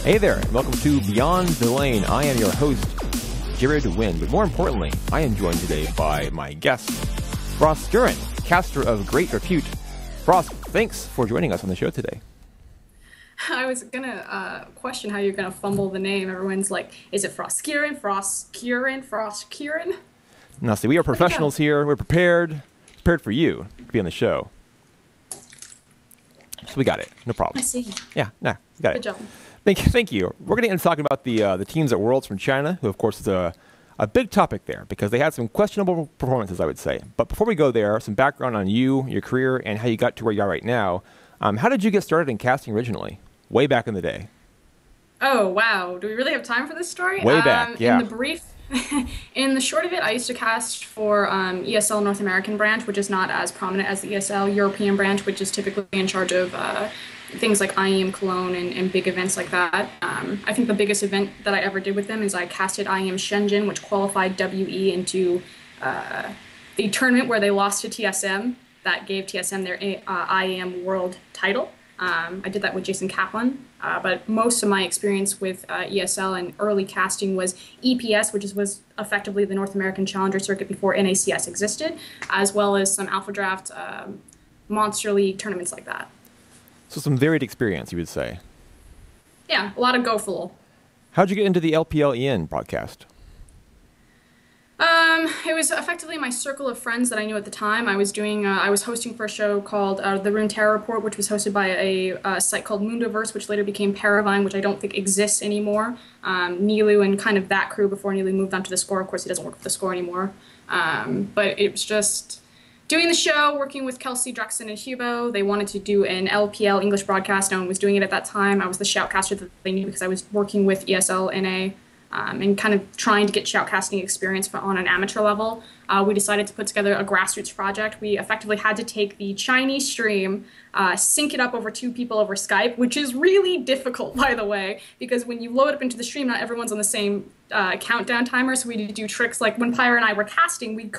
Hey there, and welcome to Beyond the Lane. I am your host, Jared Wynn, but more importantly, I am joined today by my guest, Froskurinn, caster of great repute. Frosk, thanks for joining us on the show today. I was gonna question how you're gonna fumble the name. Everyone's like, is it Froskurinn, Froskurinn? Now, see, we are professionals here. We're prepared for you to be on the show. So we got it. No problem. I see. Yeah, no, we got it. Good job. Thank you. We're going to get into talking about the teams at Worlds from China, who, of course, is a big topic there because they had some questionable performances, I would say. But before we go there, some background on you, your career, and how you got to where you are right now. How did you get started in casting originally, way back in the day? Oh, wow. Do we really have time for this story? Way back, yeah. In the short of it, I used to cast for ESL North American branch, which is not as prominent as the ESL European branch, which is typically in charge of things like IEM Cologne and big events like that. I think the biggest event that I ever did with them is I casted IEM Shenzhen, which qualified WE into the tournament where they lost to TSM. That gave TSM their IEM World title. I did that with Jason Kaplan, but most of my experience with ESL and early casting was EPS, which was effectively the North American Challenger Circuit before NACS existed, as well as some Alpha Draft, Monster League tournaments like that. So some varied experience, you would say. Yeah, a lot of go full. How'd you get into the LPLEN broadcast? It was effectively my circle of friends that I knew at the time. I was hosting for a show called The Runeterra Report, which was hosted by a site called Mundoverse, which later became Paravine, which I don't think exists anymore. Nilu and kind of that crew before Nilu moved on to the score. Of course, he doesn't work for the score anymore. But it was just doing the show, working with Kelsey, Druxen, and Hubo. They wanted to do an LPL English broadcast. No one was doing it at that time. I was the shoutcaster that they knew because I was working with ESL NA. And kind of trying to get shoutcasting experience on an amateur level. We decided to put together a grassroots project. We effectively had to take the Chinese stream, sync it up over 2 people over Skype, which is really difficult, by the way, because when you load up into the stream, not everyone's on the same countdown timer, so we had to do tricks like when Pyre and I were casting, we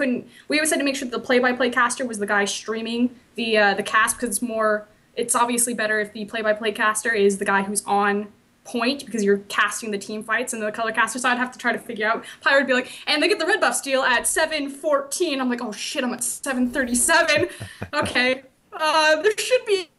always had to make sure that the play-by-play caster was the guy streaming the cast, because it's obviously better if the play-by-play caster is the guy who's on point because you're casting the team fights and the color caster, so I'd have to try to figure out. Pyre would be like, and they get the red buff steal at 7:14. I'm like, oh shit, I'm at 7:37. Okay, there should be.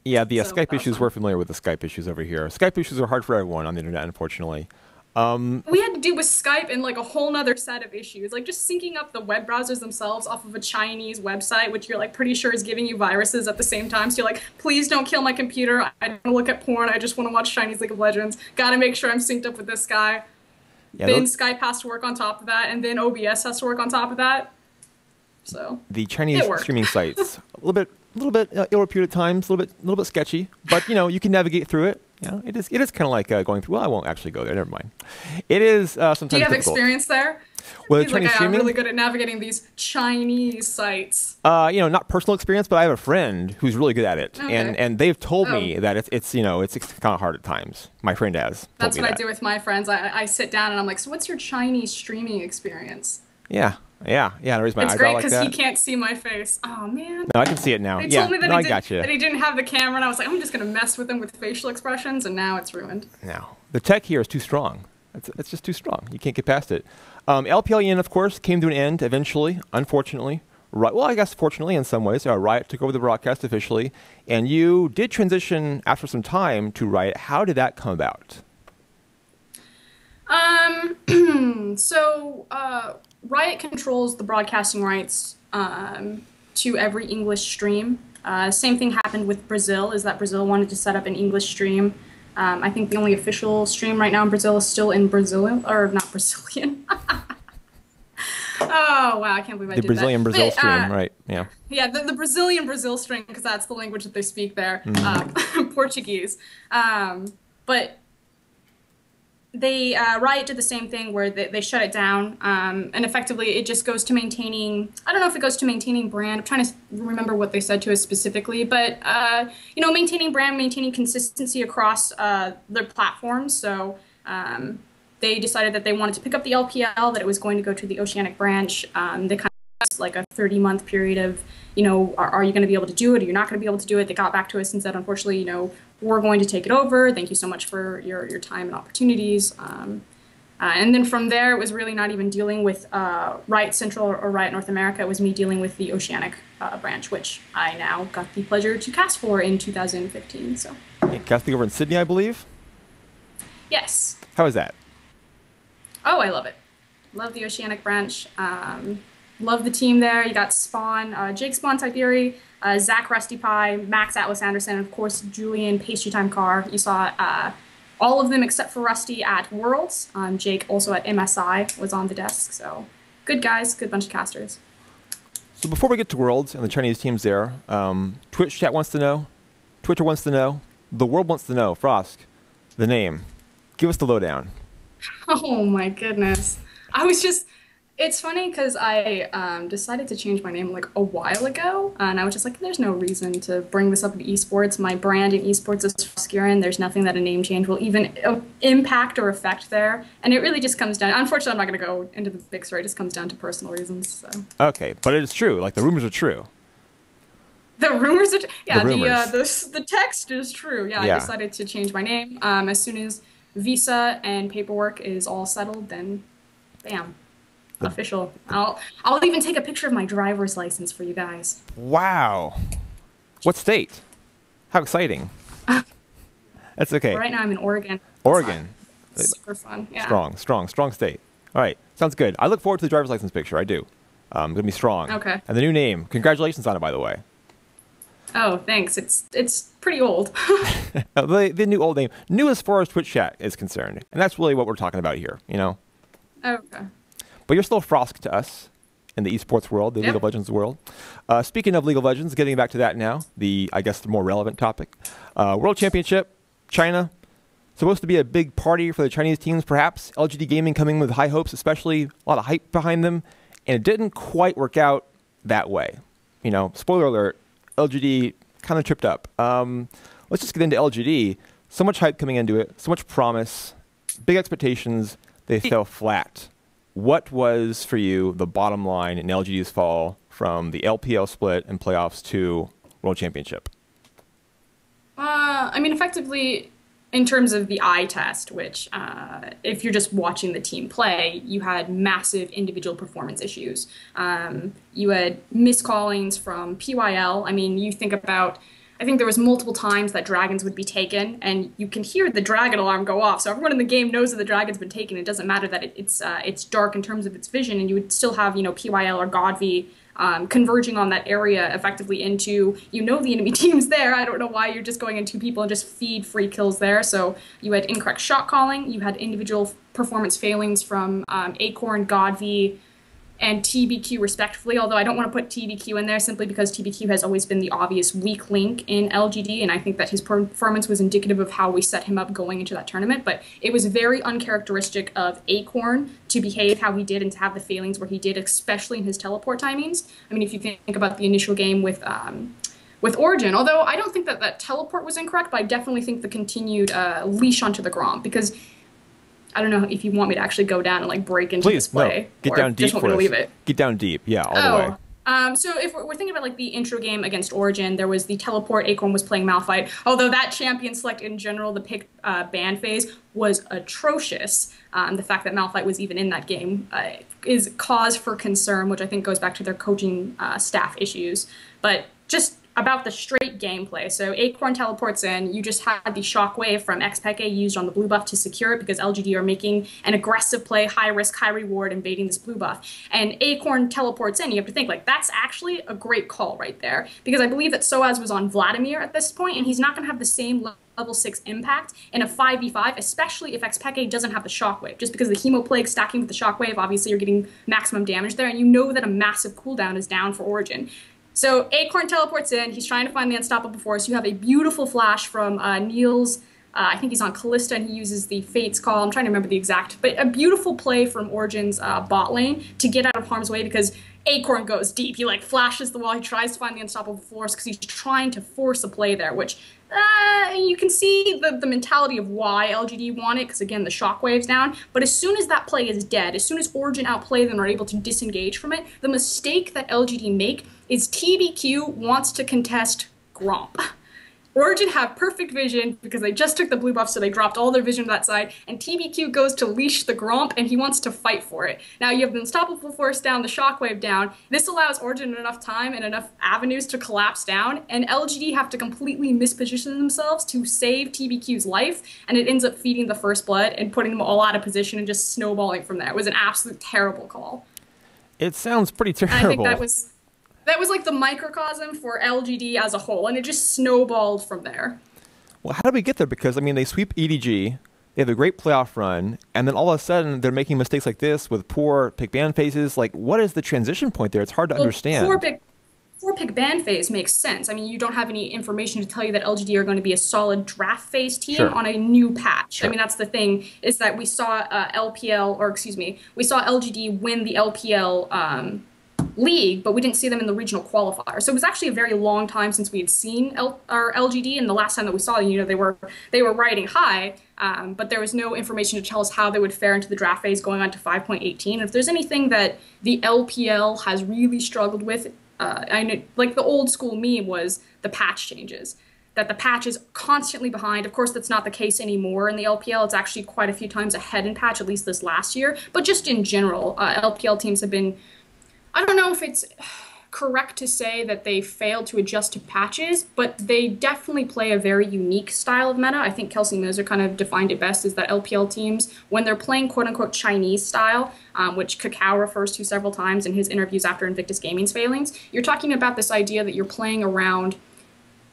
Yeah, the Skype issues, we're familiar with the Skype issues over here. Skype issues are hard for everyone on the internet, unfortunately. We had to do with Skype and like a whole nother set of issues, like just syncing up the web browsers themselves off of a Chinese website, which you're like pretty sure is giving you viruses at the same time. So you're like, please don't kill my computer. I don't want to look at porn. I just want to watch Chinese League of Legends. Gotta make sure I'm synced up with this guy. Yeah, then Skype has to work on top of that, and then OBS has to work on top of that. So the Chinese streaming sites, a little bit ill-reputed at times, a little bit sketchy, but you know you can navigate through it. You know, it is kind of like going through. Well, I won't actually go there. Never mind. It is sometimes. Do you have difficult. Experience there? Well, Chinese streaming. I'm really good at navigating these Chinese sites. You know, not personal experience, but I have a friend who's really good at it, okay. and they've told me that it's kind of hard at times. My friend has. That's what I do with my friends. I sit down and I'm like, so what's your Chinese streaming experience? Yeah. I raise my eyebrow like that. It's great because he can't see my face. Oh, man. No, I can see it now. They told me that he didn't have the camera, and I was like, I'm just going to mess with him with facial expressions, and now it's ruined. No. The tech here is too strong. It's just too strong. You can't get past it. LPLEN, of course, came to an end eventually, unfortunately. Well, I guess fortunately in some ways. Riot took over the broadcast officially, and you did transition after some time to Riot. How did that come about? Riot controls the broadcasting rights to every English stream. Same thing happened with Brazil, is that Brazil wanted to set up an English stream. I think the only official stream right now in Brazil is still in Brazilian, or not Brazilian. Oh, wow, I can't believe I did that. The Brazil stream, right, yeah. Yeah, the Brazilian Brazil stream, because that's the language that they speak there, Portuguese. But they Riot did the same thing where they shut it down, and effectively it just goes to maintaining, I don't know if it goes to maintaining brand, I'm trying to remember what they said to us specifically, but maintaining brand, maintaining consistency across their platforms. So they decided that they wanted to pick up the LPL, that it was going to go to the Oceanic branch. They kind It's like a 30-month period of, you know, are you going to be able to do it? Or you're not going to be able to do it. They got back to us and said, unfortunately, you know, we're going to take it over. Thank you so much for your time and opportunities. And then from there, it was really not even dealing with Riot Central or Riot North America. It was me dealing with the Oceanic branch, which I now got the pleasure to cast for in 2015. So. Casting over in Sydney, I believe? Yes. How is that? Oh, I love it. Love the Oceanic branch. Love the team there. You got Spawn, Jake Spawn Tiberi, Zach Rusty Pie, Max Atlas Anderson, and of course Julian Pastry Time Carr. You saw all of them except for Rusty at Worlds. Jake also at MSI was on the desk. So good guys, good bunch of casters. So before we get to Worlds and the Chinese teams there, Twitch chat wants to know, Twitter wants to know, the world wants to know, Frosk, the name. Give us the lowdown. Oh my goodness. It's funny because I decided to change my name like a while ago, and I was just like, there's no reason to bring this up in esports. My brand in esports is Froskurinn. There's nothing that a name change will even impact or affect there. And it really just comes down, unfortunately, I'm not going to go into the big story. It just comes down to personal reasons. So. Okay, but it's true. Like, the rumors are true. The rumors are yeah, the the text is true. Yeah, yeah. I decided to change my name. As soon as visa and paperwork is all settled, then bam. Official. I'll even take a picture of my driver's license for you guys. Wow. What state? How exciting. That's okay. Right now I'm in Oregon. Oregon. Super fun. Yeah. Strong state. All right. Sounds good. I look forward to the driver's license picture. I do. Going to be strong. Okay. And the new name. Congratulations on it, by the way. Oh, thanks. It's pretty old. the new old name. New as far as Twitch chat is concerned. And that's really what we're talking about here, you know? Okay. But you're still Frosk to us in the esports world, the League of Legends world. Speaking of League of Legends, getting back to that now, I guess the more relevant topic. World Championship, China. Supposed to be a big party for the Chinese teams, perhaps. LGD Gaming coming with high hopes, especially a lot of hype behind them. And it didn't quite work out that way. You know, spoiler alert, LGD kind of tripped up. Let's just get into LGD. So much hype coming into it, so much promise, big expectations, they fell flat. What was, for you, the bottom line in LGD's fall from the LPL split and playoffs to World Championship? I mean, effectively, in terms of the eye test, which, if you're just watching the team play, you had massive individual performance issues. You had miscallings from PYL. I mean, you think about... I think there was multiple times that dragons would be taken, and you can hear the dragon alarm go off. So everyone in the game knows that the dragon's been taken. It doesn't matter that it's dark in terms of its vision, and you would still have, you know, PYL or Godv converging on that area effectively into, you know, the enemy team's there. I don't know why you're just going in two people and just feed free kills there. So you had incorrect shot calling. You had individual performance failings from Acorn, Godv, and TBQ respectively, although I don't want to put TBQ in there simply because TBQ has always been the obvious weak link in LGD, and I think that his performance was indicative of how we set him up going into that tournament, but it was very uncharacteristic of Acorn to behave how he did and to have the failings where he did, especially in his teleport timings. I mean, if you think about the initial game with Origin, although I don't think that that teleport was incorrect, but I definitely think the continued leash onto the Gromp, because I don't know if you want me to actually go down and like break into this play. No. Get down deep for us. Leave it. Get down deep, yeah, all the way. So if we're thinking about like the intro game against Origin, there was the teleport. Acorn was playing Malphite. Although that champion select in general, the pick ban phase was atrocious. The fact that Malphite was even in that game is cause for concern, which I think goes back to their coaching staff issues. But just about the straight gameplay. So Acorn teleports in, you just had the shockwave from Xpeke used on the blue buff to secure it because LGD are making an aggressive play, high risk, high reward, invading this blue buff. And Acorn teleports in, you have to think, like, that's actually a great call right there. Because I believe that Soaz was on Vladimir at this point, and he's not going to have the same level 6 impact in a 5v5, especially if Xpeke doesn't have the shockwave. Just because the Hemo Plague stacking with the shockwave, obviously you're getting maximum damage there, and you know that a massive cooldown is down for Origin. So Acorn teleports in, he's trying to find the unstoppable force. You have a beautiful flash from Niels, I think he's on Callista, and he uses the Fates call. I'm trying to remember the exact, but a beautiful play from Origin's bot lane to get out of harm's way because Acorn goes deep. He like flashes the wall, he tries to find the unstoppable force because he's trying to force a play there, which You can see the mentality of why LGD won it, because again, the shockwave's down. But as soon as that play is dead, as soon as Origin outplay them and are able to disengage from it, the mistake that LGD make is TBQ wants to contest Gromp. Origin have perfect vision because they just took the blue buff, so they dropped all their vision to that side, and TBQ goes to leash the Gromp, and he wants to fight for it. Now you have the Unstoppable Force down, the Shockwave down. This allows Origin enough time and enough avenues to collapse down, and LGD have to completely misposition themselves to save TBQ's life, and it ends up feeding the First Blood and putting them all out of position and just snowballing from there. It was an absolute terrible call. It sounds pretty terrible. And I think that was like the microcosm for LGD as a whole, and it just snowballed from there. Well, how did we get there? Because, I mean, they sweep EDG, they have a great playoff run, and then all of a sudden they're making mistakes like this with poor pick ban phases. Like, what is the transition point there? It's hard to understand. Poor pick ban phase makes sense. I mean, you don't have any information to tell you that LGD are going to be a solid draft phase team on a new patch. Sure. I mean, that's the thing, is that we saw we saw LGD win the LPL league, but we didn't see them in the regional qualifier. So it was actually a very long time since we had seen LGD, and the last time that we saw them, you know, they were riding high, but there was no information to tell us how they would fare into the draft phase going on to 5.18. If there's anything that the LPL has really struggled with, I know, like the old school meme was the patch changes. That the patch is constantly behind. Of course, that's not the case anymore in the LPL. It's actually quite a few times ahead in patch, at least this last year. But just in general, LPL teams have been, I don't know if it's correct to say that they failed to adjust to patches, but they definitely play a very unique style of meta. I think Kelsey Moser kind of defined it best, is that LPL teams, when they're playing quote-unquote Chinese style, which Kakao refers to several times in his interviews after Invictus Gaming's failings, you're talking about this idea that you're playing around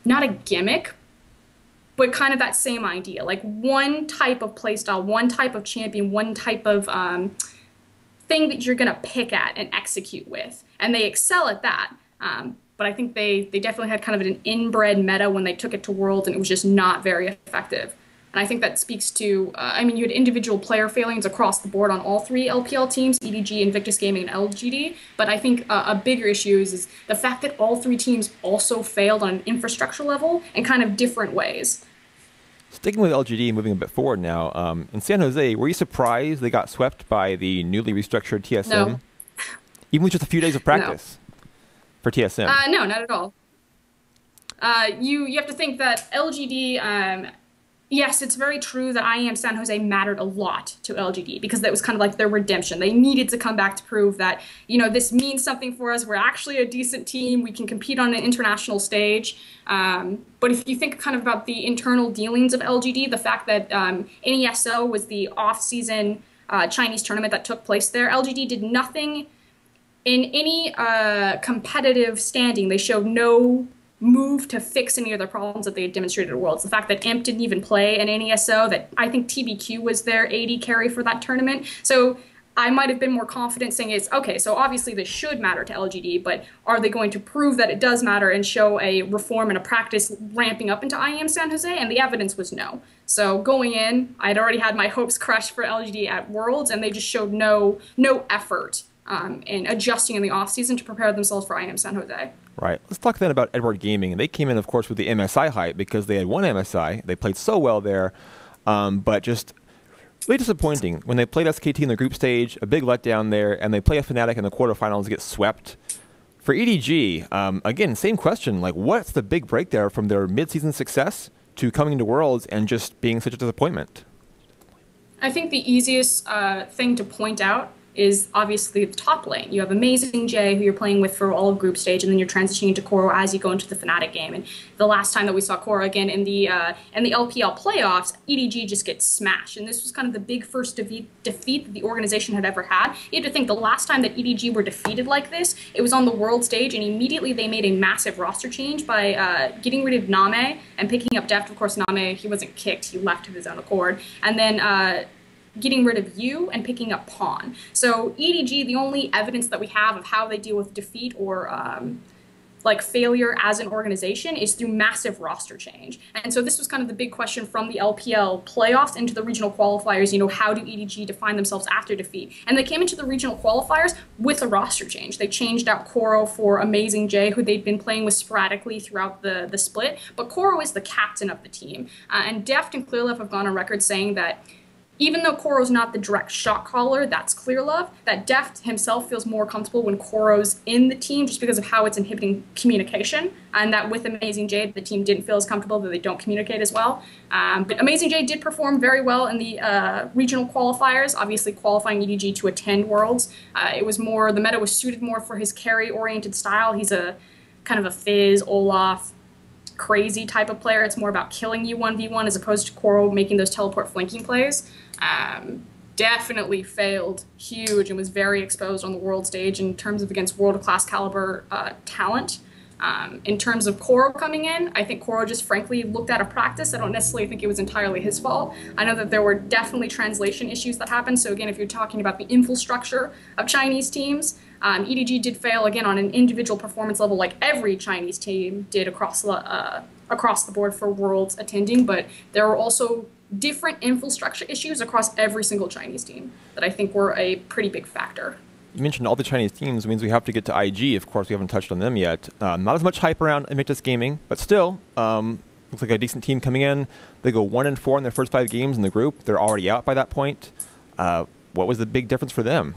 not a gimmick, but kind of that same idea. Like one type of playstyle, one type of champion, one type of thing that you're going to pick at and execute with. And they excel at that. But I think they definitely had kind of an inbred meta when they took it to Worlds, and it was just not very effective. And I think that speaks to, I mean, you had individual player failings across the board on all three LPL teams, EDG, Invictus Gaming, and LGD. But I think a bigger issue is the fact that all three teams also failed on an infrastructure level in kind of different ways. Sticking with LGD, moving a bit forward now, in San Jose, were you surprised they got swept by the newly restructured TSM? No. Even with just a few days of practice for TSM? No, not at all. You have to think that LGD, yes, it's very true that IEM San Jose mattered a lot to LGD because that was kind of like their redemption. They needed to come back to prove that, you know, this means something for us. We're actually a decent team. We can compete on an international stage. But if you think kind of about the internal dealings of LGD, the fact that NESO was the off-season Chinese tournament that took place there, LGD did nothing in any competitive standing. They showed no move to fix any of the problems that they had demonstrated at Worlds. The fact that Imp didn't even play in NESO, that I think TBQ was their AD carry for that tournament. So I might have been more confident saying it's, okay, so obviously this should matter to LGD, but are they going to prove that it does matter and show a reform and a practice ramping up into IEM San Jose? And the evidence was no. So going in, I'd already had my hopes crushed for LGD at Worlds, and they just showed no effort in adjusting in the offseason to prepare themselves for IEM San Jose. Right. Let's talk then about Edward Gaming. They came in, of course, with the MSI hype because they had one MSI. They played so well there, but just really disappointing. When they played SKT in the group stage, a big letdown there, and they play a Fnatic in the quarterfinals, get swept. For EDG, again, same question. Like, what's the big break there from their mid-season success to coming to Worlds and just being such a disappointment? I think the easiest thing to point out is obviously the top lane. You have Amazing Jay, who you're playing with for all of group stage, and then you're transitioning into Koro as you go into the Fnatic game. And the last time that we saw Koro again in the LPL playoffs, EDG just gets smashed. And this was kind of the big first defeat that the organization had ever had. You have to think the last time that EDG were defeated like this, it was on the world stage, and immediately they made a massive roster change by getting rid of Name and picking up Deft. Of course, Name, he wasn't kicked, he left of his own accord. And then getting rid of you and picking up Pawn. So EDG, the only evidence that we have of how they deal with defeat or like failure as an organization is through massive roster change. And so this was kind of the big question from the LPL playoffs into the regional qualifiers, how do EDG define themselves after defeat? And they came into the regional qualifiers with a roster change. They changed out Koro for Amazing J, who they'd been playing with sporadically throughout the split, but Koro is the captain of the team. And Deft and Clearlove have gone on record saying that even though Koro's not the direct shot caller, that's Clearlove, that Deft himself feels more comfortable when Koro's in the team just because of how it's inhibiting communication, and that with Amazing J, the team didn't feel as comfortable, that they don't communicate as well. But Amazing J did perform very well in the regional qualifiers, obviously qualifying EDG to attend Worlds. The meta was suited more for his carry-oriented style. He's a kind of a Fizz, Olaf, crazy type of player. It's more about killing you 1v1 as opposed to Koro making those teleport flanking plays. Definitely failed huge and was very exposed on the world stage in terms of against world-class caliber talent. In terms of Koro coming in, I think Koro just frankly looked out of practice. I don't necessarily think it was entirely his fault. I know that there were definitely translation issues that happened. So again, if you're talking about the infrastructure of Chinese teams, EDG did fail again on an individual performance level, like every Chinese team did across the board for Worlds attending. But there were also different infrastructure issues across every single Chinese team that I think were a pretty big factor. You mentioned all the Chinese teams. It means we have to get to IG. Of course, we haven't touched on them yet. Not as much hype around Invictus Gaming, but still, looks like a decent team coming in. They go 1-4 in their first 5 games in the group. They're already out by that point. What was the big difference for them?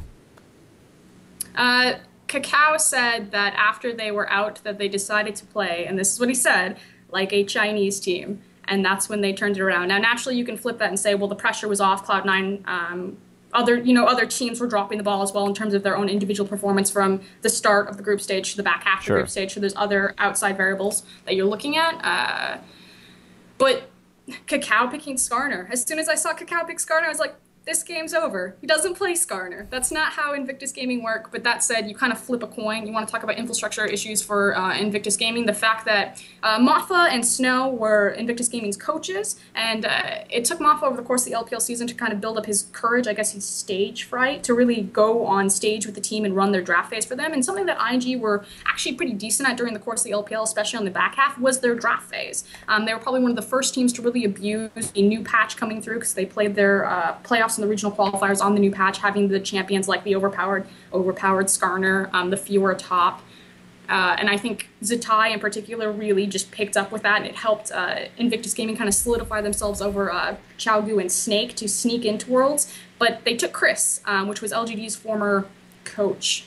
Kakao said that after they were out, that they decided to play, and this is what he said, like a Chinese team. And that's when they turned it around. Now, naturally, you can flip that and say, well, the pressure was off Cloud9. Other teams were dropping the ball as well in terms of their own individual performance from the start of the group stage to the back half of the group stage. So there's other outside variables that you're looking at. But Kakao picking Skarner. As soon as I saw Kakao pick Skarner, I was like, this game's over. He doesn't play Skarner. That's not how Invictus Gaming work. But that said, you kind of flip a coin. You want to talk about infrastructure issues for Invictus Gaming. The fact that Maffa and Snow were Invictus Gaming's coaches, and it took Maffa over the course of the LPL season to kind of build up his courage, I guess his stage fright, to really go on stage with the team and run their draft phase for them. And something that IG were actually pretty decent at during the course of the LPL, especially on the back half, was their draft phase. They were probably one of the first teams to really abuse a new patch coming through because they played their playoffs in the regional qualifiers on the new patch, having the champions like the overpowered Skarner, the fewer top. And I think Zatai in particular really just picked up with that, and it helped Invictus Gaming kind of solidify themselves over Chaogu and Snake to sneak into Worlds. But they took Chris, which was LGD's former coach,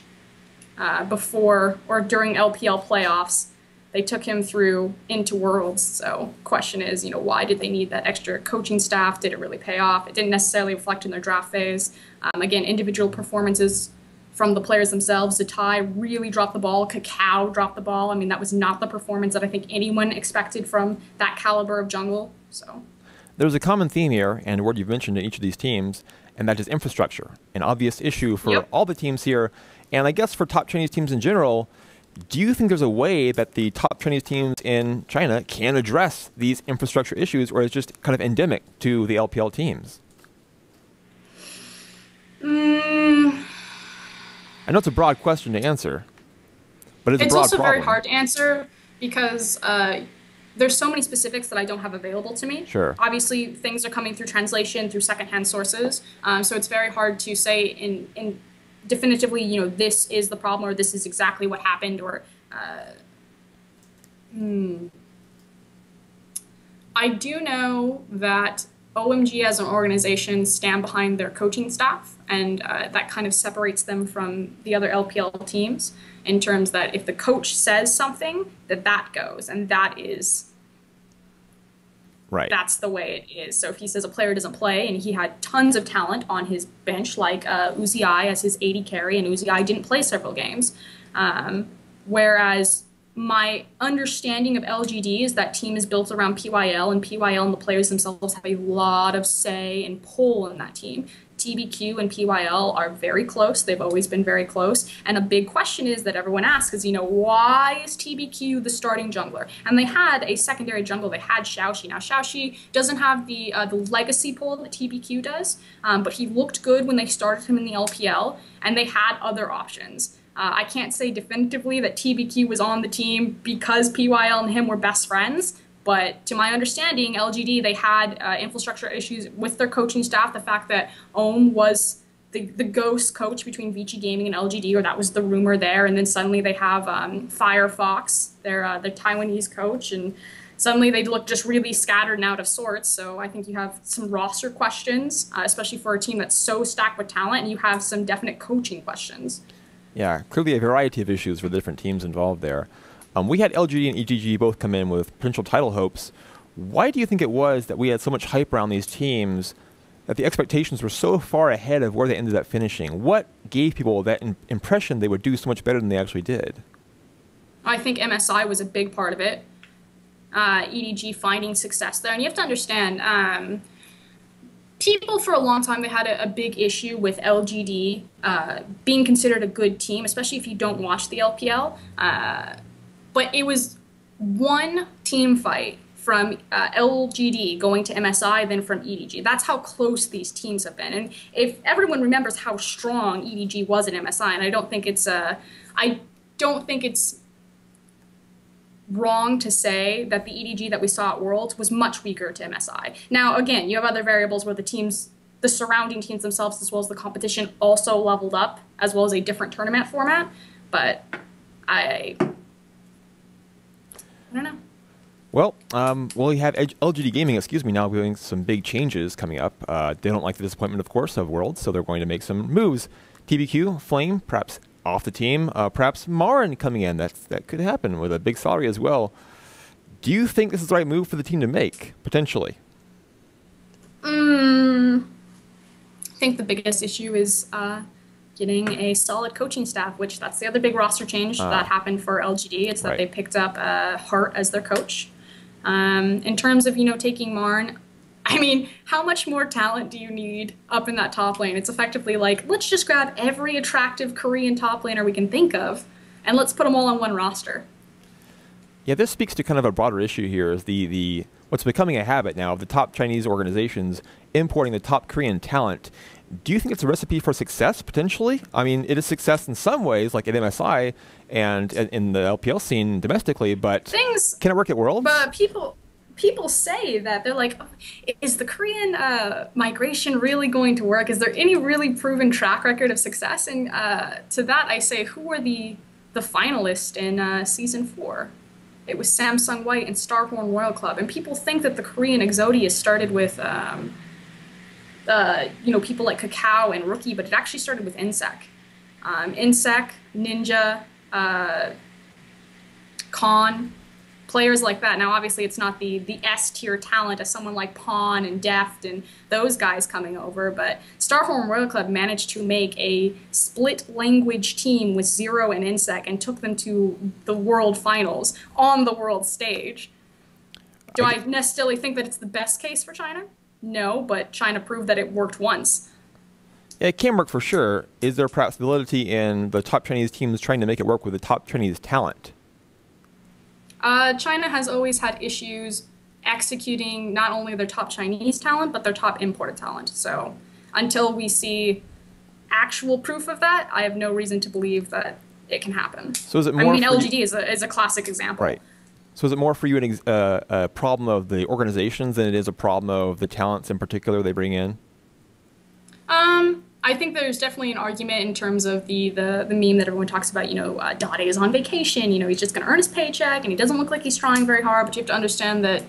before or during LPL playoffs. They took him through into Worlds. So question is, why did they need that extra coaching staff? Did it really pay off? It didn't necessarily reflect in their draft phase. Again, individual performances from the players themselves. Zatai really dropped the ball. Kakao dropped the ball. I mean, that was not the performance that I think anyone expected from that caliber of jungle. So there's a common theme here, and a word you've mentioned in each of these teams, and that is infrastructure, an obvious issue for all the teams here. And I guess for top Chinese teams in general, do you think there's a way that the top Chinese teams in China can address these infrastructure issues, or is it just kind of endemic to the LPL teams? I know it's a broad question to answer, but it's a broad also problem. Very hard to answer because there's so many specifics that I don't have available to me. Sure. Obviously, things are coming through translation, through secondhand sources, so it's very hard to say in definitively, this is the problem or this is exactly what happened or I do know that OMG as an organization stand behind their coaching staff, and that kind of separates them from the other LPL teams in terms that if the coach says something, that goes, and that is right. That's the way it is. So if he says a player doesn't play, and he had tons of talent on his bench, like Uzi as his AD carry, and Uzi didn't play several games. Whereas my understanding of LGD is that team is built around PYL, and PYL and the players themselves have a lot of say and pull in that team. TBQ and PYL are very close. They've always been very close. And a big question is that everyone asks is, why is TBQ the starting jungler? And they had a secondary jungle. They had Xiaoxi. Now, Xiaoxi doesn't have the legacy pull that TBQ does, but he looked good when they started him in the LPL, and they had other options. I can't say definitively that TBQ was on the team because PYL and him were best friends, but to my understanding, LGD, they had infrastructure issues with their coaching staff. The fact that Ohm was the ghost coach between Vici Gaming and LGD, or that was the rumor there, and then suddenly they have Firefox, their Taiwanese coach, and suddenly they look just really scattered and out of sorts. So I think you have some roster questions, especially for a team that's so stacked with talent, and you have some definite coaching questions. Yeah, clearly a variety of issues for the different teams involved there. We had LGD and EGG both come in with potential title hopes. Why do you think it was that we had so much hype around these teams, that the expectations were so far ahead of where they ended up finishing? What gave people that impression they would do so much better than they actually did? I think MSI was a big part of it. EDG finding success there. And you have to understand, people for a long time, they had a big issue with LGD being considered a good team, especially if you don't watch the LPL. But it was one team fight from LGD going to MSI, then from EDG. That's how close these teams have been. And if everyone remembers how strong EDG was at MSI, and I don't think it's wrong to say that the EDG that we saw at Worlds was much weaker to MSI. Now, again, you have other variables where the surrounding teams themselves, as well as the competition, also leveled up, as well as a different tournament format. But I don't know. Well, we have LGD Gaming, now doing some big changes coming up. They don't like the disappointment, of course, of Worlds, so they're going to make some moves. TBQ, Flame, perhaps off the team, perhaps Marin coming in. That could happen with a big salary as well. Do you think this is the right move for the team to make, potentially? I think the biggest issue is getting a solid coaching staff, which that's the other big roster change that happened for LGD. It's that they picked up Hart as their coach. In terms of, taking Marn, I mean, how much more talent do you need up in that top lane? It's effectively like, let's just grab every attractive Korean top laner we can think of, and let's put them all on one roster. Yeah, this speaks to kind of a broader issue here, is the what's becoming a habit now of the top Chinese organizations importing the top Korean talent. Do you think it's a recipe for success, potentially? I mean, it is success in some ways, like at MSI and in the LPL scene domestically, but can it work at Worlds? But people say that. They're like, is the Korean migration really going to work? Is there any really proven track record of success? And to that, I say, who were the finalists in Season 4? It was Samsung White and Starhorn Royal Club. And people think that the Korean Exodius started with people like Kakao and Rookie, but it actually started with Insec. Insec, Ninja, Khan, players like that. Now, obviously, it's not the S-tier talent as someone like Pawn and Deft and those guys coming over, but Starhorn Royal Club managed to make a split-language team with Zero and Insec and took them to the World Finals on the world stage. Do I necessarily think that it's the best case for China? No, but China proved that it worked once. Yeah, it can work for sure. Is there perhaps validity in the top Chinese teams trying to make it work with the top Chinese talent? China has always had issues executing not only their top Chinese talent, but their top imported talent. So until we see actual proof of that, I have no reason to believe that it can happen. So is it more LGD is a classic example. Right. So is it more for you a problem of the organizations than it is a problem of the talents in particular they bring in? I think there's definitely an argument in terms of the meme that everyone talks about, Dade is on vacation, he's just going to earn his paycheck, and he doesn't look like he's trying very hard, but you have to understand that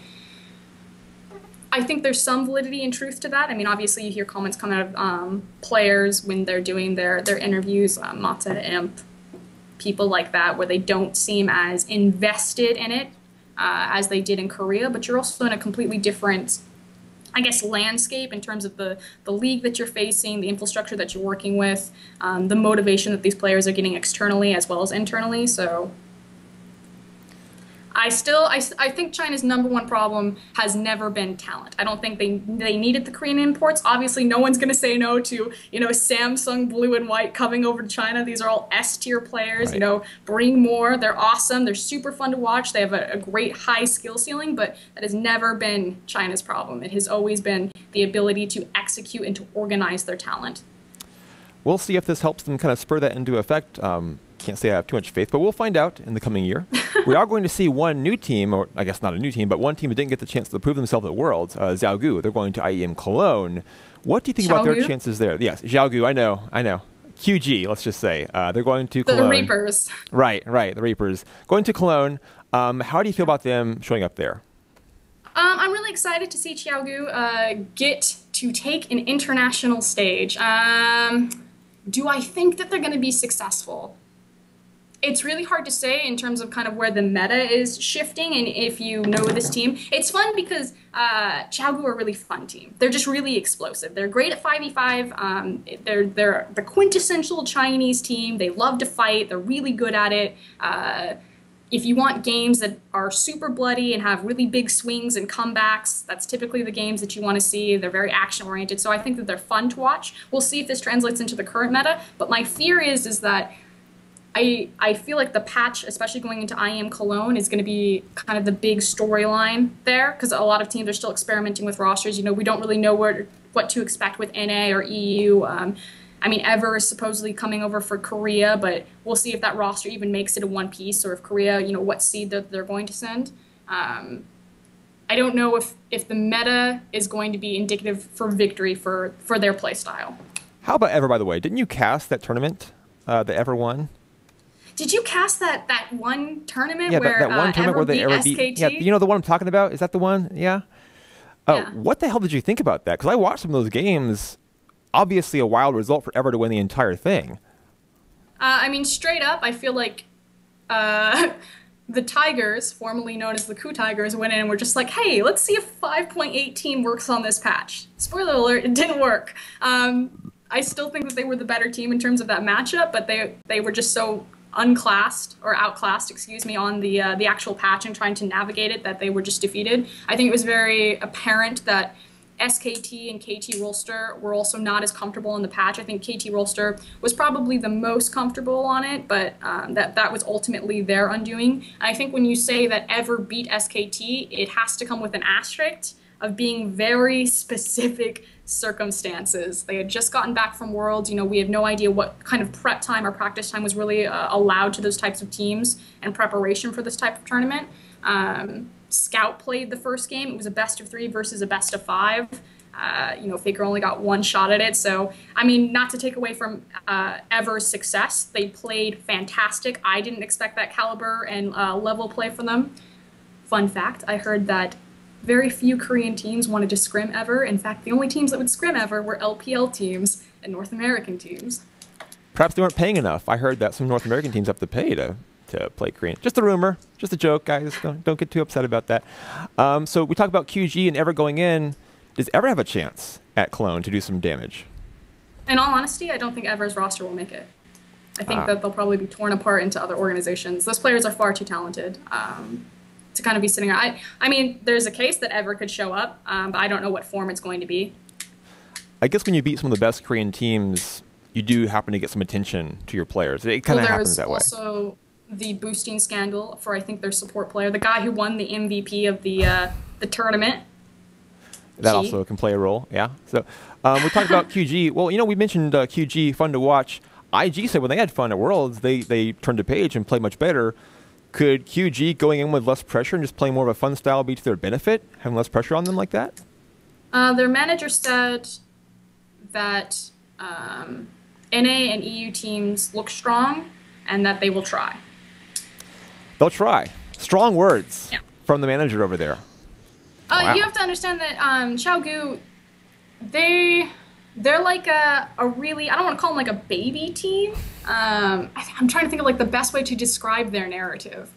I think there's some validity and truth to that. I mean, obviously you hear comments coming out of players when they're doing their interviews, Mata, Imp, people like that, where they don't seem as invested in it as they did in Korea, but you're also in a completely different, I guess, landscape in terms of the league that you're facing, the infrastructure that you're working with, the motivation that these players are getting externally as well as internally. So I think China's #1 problem has never been talent. I don't think they needed the Korean imports. Obviously, no one's going to say no to, Samsung Blue and White coming over to China. These are all S-tier players, right. Bring more. They're awesome. They're super fun to watch. They have a great high skill ceiling, but that has never been China's problem. It has always been the ability to execute and to organize their talent. We'll see if this helps them kind of spur that into effect. can't say I have too much faith, but we'll find out in the coming year. We are going to see one new team, or I guess not a new team, but one team that didn't get the chance to prove themselves at Worlds, Xiaogu. They're going to IEM Cologne. What do you think about their chances there? Yes, Xiaogu, I know. QG, let's just say. They're going to Cologne. The Reapers. Right, the Reapers. Going to Cologne. How do you feel about them showing up there? I'm really excited to see Xiaogu get to take an international stage. Do I think that they're going to be successful? It's really hard to say in terms of kind of where the meta is shifting, and if you know this team. It's fun because Xiaogu are a really fun team. They're just really explosive. They're great at 5v5. They're the quintessential Chinese team. They love to fight. They're really good at it. If you want games that are super bloody and have really big swings and comebacks, that's typically the games that you want to see. They're very action-oriented, so I think that they're fun to watch. We'll see if this translates into the current meta, but my fear is that I feel like the patch, especially going into IEM Cologne, is going to be kind of the big storyline there, because a lot of teams are still experimenting with rosters. You know, we don't really know what to expect with NA or EU. I mean, Ever is supposedly coming over for Korea, but we'll see if that roster even makes it a one piece, or if Korea, you know, what seed that they're going to send. I don't know if the meta is going to be indicative for victory for their play style. How about Ever, by the way? Didn't you cast that tournament, the Ever one? Did you cast that one tournament where that one tournament Ever where they beat Ever SKT? beat? Yeah, you know the one I'm talking about? Is that the one? Yeah. Yeah. What the hell did you think about that? Because I watched some of those games. Obviously, a wild result for Ever to win the entire thing. I mean, straight up, I feel like the Tigers, formerly known as the Coup Tigers, went in and were just like, hey, let's see if 5.8 team works on this patch. Spoiler alert, it didn't work. I still think that they were the better team in terms of that matchup, but they were just so unclassed, or outclassed, excuse me, on the actual patch and trying to navigate it that they were just defeated. I think it was very apparent that SKT and KT Rolster were also not as comfortable on the patch. I think KT Rolster was probably the most comfortable on it, but that was ultimately their undoing. I think when you say that Ever beat SKT, it has to come with an asterisk of being very specific circumstances. They had just gotten back from Worlds. You know, we have no idea what kind of prep time or practice time was really allowed to those types of teams and preparation for this type of tournament. Scout played the first game. It was a best of 3 versus a best of 5. You know, Faker only got one shot at it. So, I mean, not to take away from Ever's success, they played fantastic. I didn't expect that caliber and level play from them. Fun fact, I heard that very few Korean teams wanted to scrim Ever. In fact, the only teams that would scrim Ever were LPL teams and North American teams. Perhaps they weren't paying enough. I heard that some North American teams have to pay to play Korean. Just a rumor, just a joke, guys. Don't get too upset about that. So we talk about QG and Ever going in. Does Ever have a chance at Cologne to do some damage? In all honesty, I don't think Ever's roster will make it. I think that they'll probably be torn apart into other organizations. Those players are far too talented to kind of be sitting around. I mean, there's a case that Ever could show up, but I don't know what form it's going to be. I guess when you beat some of the best Korean teams, you do happen to get some attention to your players. It kind of happens that way. There's also the boosting scandal for, I think, their support player, the guy who won the MVP of the tournament. That also can play a role, yeah. So we talked about QG. Well, you know, we mentioned QG, fun to watch. IG said when they had fun at Worlds, they turned the page and played much better. Could QG going in with less pressure and just playing more of a fun style be to their benefit, having less pressure on them like that? Their manager said that NA and EU teams look strong and that they will try. They'll try. Strong words from the manager over there. Wow. You have to understand that Xiaogu, they're like a really, I don't want to call them like a baby team. I'm trying to think of like the best way to describe their narrative.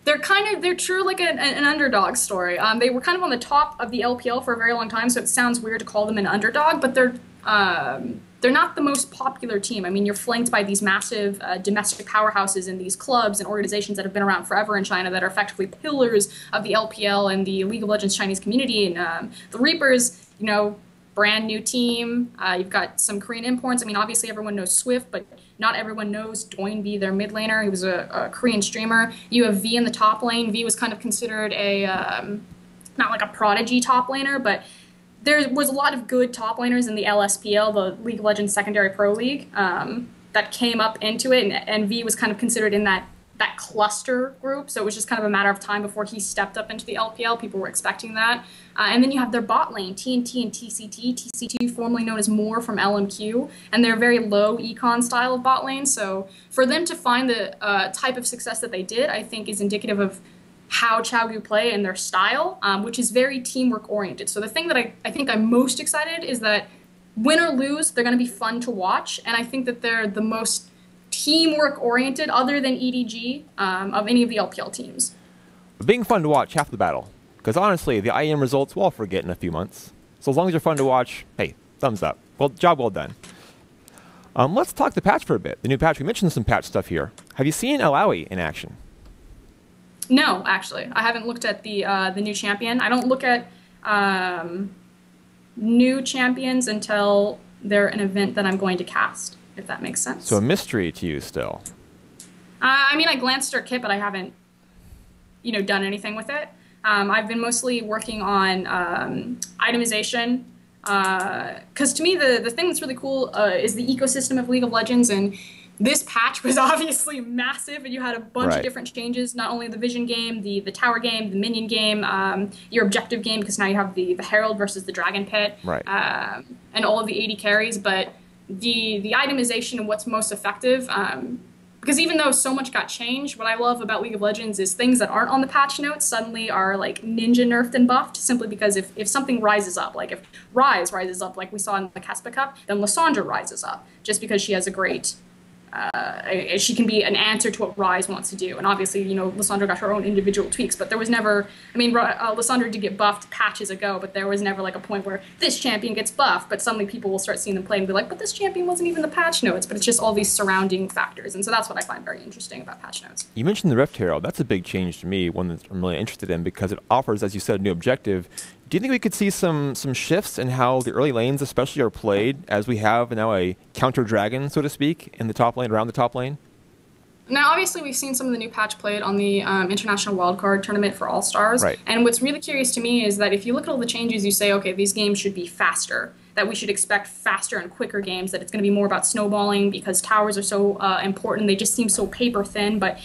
They're true like an underdog story. They were kind of on the top of the LPL for a very long time, so it sounds weird to call them an underdog, but they're not the most popular team. I mean, you're flanked by these massive domestic powerhouses and these clubs and organizations that have been around forever in China that are effectively pillars of the LPL and the League of Legends Chinese community. And the Reapers, you know, brand new team. You've got some Korean imports. I mean, obviously everyone knows Swift, but not everyone knows Doinb, their mid laner. He was a Korean streamer. You have V in the top lane. V was kind of considered a, not like a prodigy top laner, but there was a lot of good top laners in the LSPL, the League of Legends Secondary Pro League. that came up into it, and V was kind of considered in that cluster group, so it was just kind of a matter of time before he stepped up into the LPL. People were expecting that. And then you have their bot lane, TNT and TCT. TCT, formerly known as More from LMQ, and they're a very low econ style of bot lane. So for them to find the type of success that they did, I think is indicative of how Xiaogu play and their style, which is very teamwork oriented. So the thing that I think I'm most excited is that win or lose, they're going to be fun to watch, and I think that they're the most teamwork oriented, other than EDG, of any of the LPL teams. Being fun to watch, half the battle. Because honestly, the IEM results we'll forget in a few months. So as long as they're fun to watch, hey, thumbs up. Well, job well done. Let's talk the patch for a bit. The new patch, we mentioned some patch stuff here. Have you seen Alawi in action? No, actually. I haven't looked at the new champion. I don't look at new champions until they're an event that I'm going to cast, if that makes sense. So a mystery to you still. I mean, I glanced at her kit, but I haven't, done anything with it. I've been mostly working on itemization, because to me, the thing that's really cool is the ecosystem of League of Legends, and this patch was obviously massive, and you had a bunch of different changes, not only the vision game, the tower game, the minion game, your objective game, because now you have the Herald versus the Dragon Pit, and all of the 80 carries, but the itemization and what's most effective, because even though so much got changed, what I love about League of Legends is things that aren't on the patch notes suddenly are like ninja nerfed and buffed, simply because if something rises up, like if Ryze rises up like we saw in the Caspa Cup, then Lissandra rises up, just because she has a great she can be an answer to what Ryze wants to do. And obviously, Lissandra got her own individual tweaks, but there was never, Lissandra did get buffed patches ago, but there was never like a point where this champion gets buffed, but suddenly people will start seeing them play and be like, but this champion wasn't even the patch notes, but it's just all these surrounding factors. And so that's what I find very interesting about patch notes. You mentioned the Rift Herald. That's a big change to me, one that I'm really interested in, because it offers, as you said, a new objective. Do you think we could see some shifts in how the early lanes especially are played, as we have now a counter dragon, so to speak, in the top lane, around the top lane? Now, obviously, we've seen some of the new patch played on the International Wildcard Tournament for All-Stars. And what's really curious to me is that if you look at all the changes, you say, okay, these games should be faster, that we should expect faster and quicker games, that it's going to be more about snowballing because towers are so important. They just seem so paper thin, but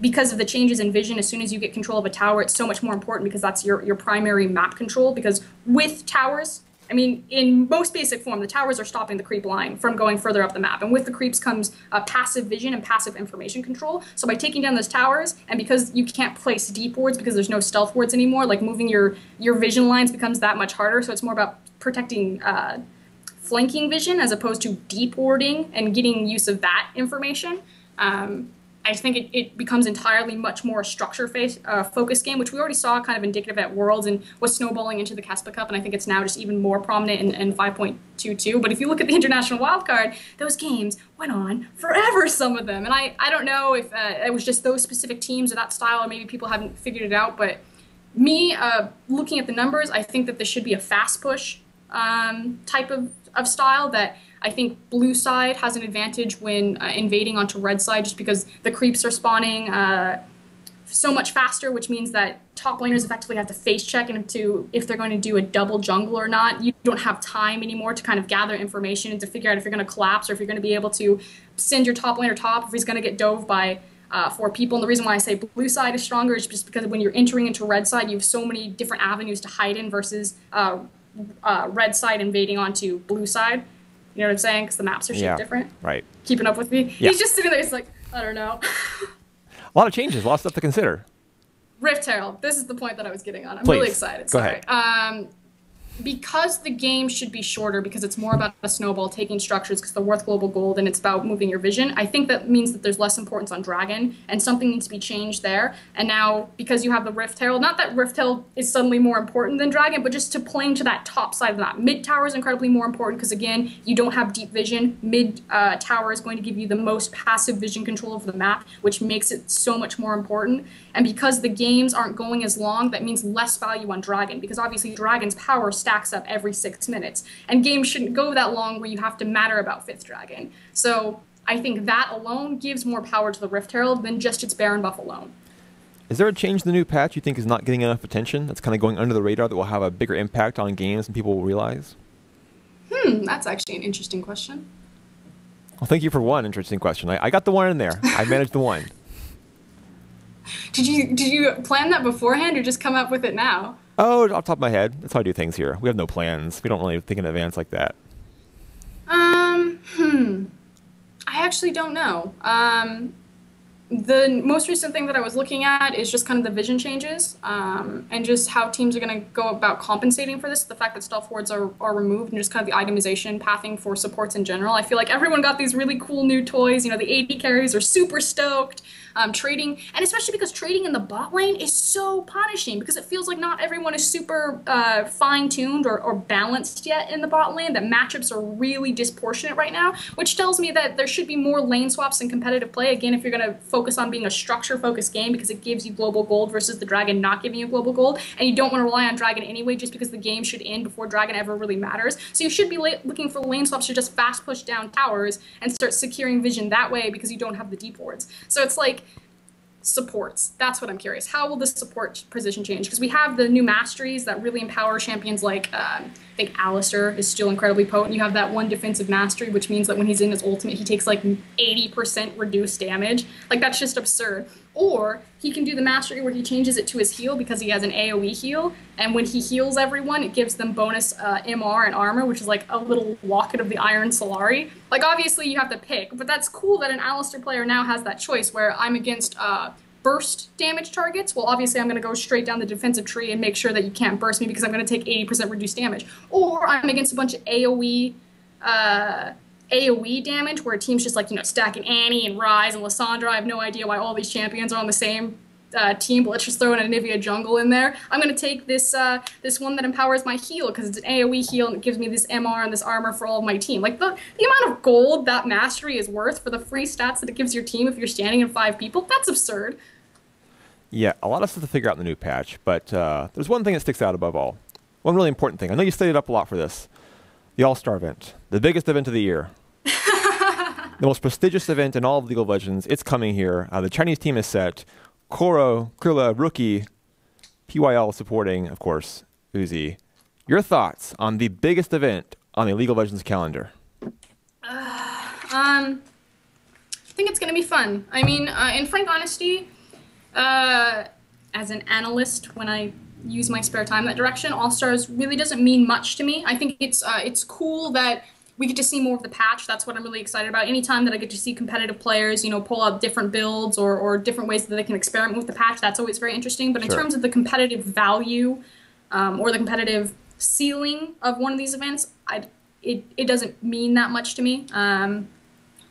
because of the changes in vision, as soon as you get control of a tower, it's so much more important because that's your primary map control. Because with towers, in most basic form, the towers are stopping the creep line from going further up the map. And with the creeps comes passive vision and passive information control. So by taking down those towers, and because you can't place deep wards because there's no stealth wards anymore, like moving your vision lines becomes that much harder. So it's more about protecting flanking vision as opposed to deep warding and getting use of that information. I think it becomes entirely much more a structure-focused game, which we already saw kind of indicative at Worlds and was snowballing into the Caspa Cup, and I think it's now just even more prominent in 5.22. But if you look at the International Wildcard, those games went on forever, some of them. And I don't know if it was just those specific teams or that style, or maybe people haven't figured it out, but me, looking at the numbers, I think that this should be a fast push type of style that I think blue side has an advantage when invading onto red side, just because the creeps are spawning so much faster, which means that top laners effectively have to face check into if they're going to do a double jungle or not. You don't have time anymore to kind of gather information and to figure out if you're going to collapse or if you're going to be able to send your top laner top, if he's going to get dove by 4 people. And the reason why I say blue side is stronger is just because when you're entering into red side, you have so many different avenues to hide in versus red side invading onto blue side. You know what I'm saying? Because the maps are shaped different. Right. Keeping up with me? Yeah. He's just sitting there. He's like, I don't know. A lot of changes. A lot of stuff to consider. Rift Herald. This is the point that I was getting on. I'm Please. Really excited. Go ahead. Because the game should be shorter, because it's more about a snowball taking structures, because they're worth global gold and it's about moving your vision, I think that means that there's less importance on Dragon, and something needs to be changed there. And now, because you have the Rift Herald, not that Rift Herald is suddenly more important than Dragon, but just to playing to that top side of the map. Mid tower is incredibly more important because, again, you don't have deep vision. Mid tower is going to give you the most passive vision control of the map, which makes it so much more important. And because the games aren't going as long, that means less value on Dragon, because obviously Dragon's power stacks up every 6 minutes, and games shouldn't go that long where you have to matter about 5th Dragon. So I think that alone gives more power to the Rift Herald than just its Baron buff alone. Is there a change in the new patch you think is not getting enough attention, that's kind of going under the radar, that will have a bigger impact on games and people will realize? That's actually an interesting question. Well, thank you for one interesting question. I got the one in there. I managed the one. Did you plan that beforehand or just come up with it now? Oh, off the top of my head. That's how I do things here. We have no plans. We don't really think in advance like that. I actually don't know. The most recent thing that I was looking at is just kind of the vision changes, and just how teams are going to go about compensating for this. The fact that stealth wards are removed and just kind of the itemization pathing for supports in general. I feel like everyone got these really cool new toys. You know, the AD carries are super stoked. Trading, and especially because trading in the bot lane is so punishing because it feels like not everyone is super fine-tuned or balanced yet in the bot lane, that matchups are really disproportionate right now, which tells me that there should be more lane swaps in competitive play, again, if you're going to focus on being a structure-focused game because it gives you global gold versus the dragon not giving you global gold, and you don't want to rely on dragon anyway just because the game should end before dragon ever really matters. So you should be looking for lane swaps to just fast push down towers and start securing vision that way because you don't have the deep wards. So it's like, supports. That's what I'm curious. How will the support position change? Because we have the new masteries that really empower champions like, I think Alistar is still incredibly potent. You have that one defensive mastery, which means that when he's in his ultimate, he takes like 80% reduced damage. Like, that's just absurd. Or he can do the mastery where he changes it to his heal because he has an AoE heal, and when he heals everyone, it gives them bonus MR and armor, which is like a little locket of the Iron Solari. Like, obviously you have to pick, but that's cool that an Alistar player now has that choice where I'm against burst damage targets. Well, obviously I'm going to go straight down the defensive tree and make sure that you can't burst me because I'm going to take 80% reduced damage. Or I'm against a bunch of AoE damage where a team's just like, you know, stacking Annie and Ryze and Lissandra. I have no idea why all these champions are on the same team, but let's just throw in a Nivea jungle in there. I'm going to take this this one that empowers my heal because it's an AoE heal and it gives me this MR and this armor for all of my team. Like, the amount of gold that mastery is worth for the free stats that it gives your team if you're standing in 5 people, that's absurd. Yeah, a lot of stuff to figure out in the new patch, but there's one thing that sticks out above all. One really important thing. I know you studied up a lot for this. The All-Star event. The biggest event of the year. The most prestigious event in all of League of Legends. It's coming here. The Chinese team is set. Koro, Krilla, Rookie, PYL supporting, of course, Uzi. Your thoughts on the biggest event on the League of Legends calendar? I think it's going to be fun. I mean, in frank honesty, as an analyst, when I use my spare time that direction, All-Stars really doesn't mean much to me. I think it's cool that we get to see more of the patch. That's what I'm really excited about. Anytime that I get to see competitive players, you know, pull out different builds or different ways that they can experiment with the patch, that's always very interesting. But in terms of the competitive value or the competitive ceiling of one of these events, it doesn't mean that much to me.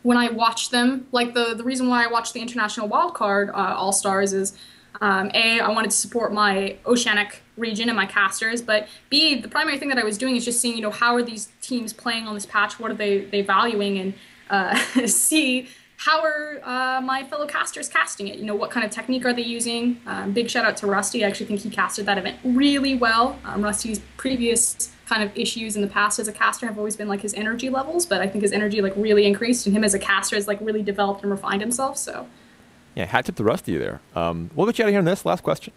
When I watch them, like the reason why I watch the International Wildcard All-Stars is, A, I wanted to support my Oceanic region and my casters, but B, the primary thing that I was doing is just seeing, you know, how are these teams playing on this patch, what are they valuing, and C, how are my fellow casters casting it? You know, what kind of technique are they using? Big shout out to Rusty. I actually think he casted that event really well. Rusty's previous kind of issues in the past as a caster have always been like his energy levels, but I think his energy like really increased, and him as a caster has like really developed and refined himself. So yeah, hat tip to Rusty there. We'll get you out of here on this last question,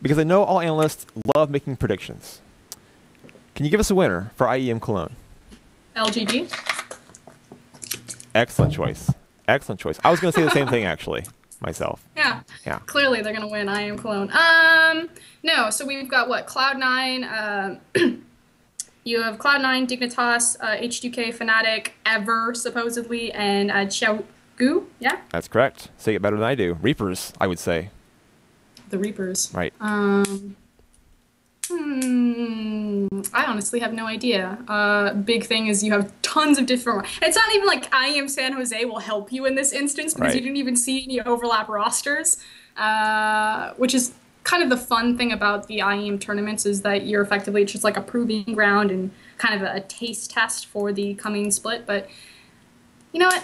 because I know all analysts love making predictions. Can you give us a winner for IEM Cologne? LGD. Excellent choice. Excellent choice. I was going to say the same thing actually myself. Yeah. Yeah. Clearly they're gonna win. IEM Cologne. No. So we've got what? Cloud9. You have Cloud9, Dignitas, H2K, Fnatic, Ever supposedly, and Xiaogu. Yeah. That's correct. Say it better than I do. Reapers, I would say. The Reapers. Right. I honestly have no idea. Big thing is you have tons of different. It's not even like IEM San Jose will help you in this instance because you didn't even see any overlap rosters, which is kind of the fun thing about the IEM tournaments is that you're effectively just like a proving ground and kind of a taste test for the coming split. But you know what?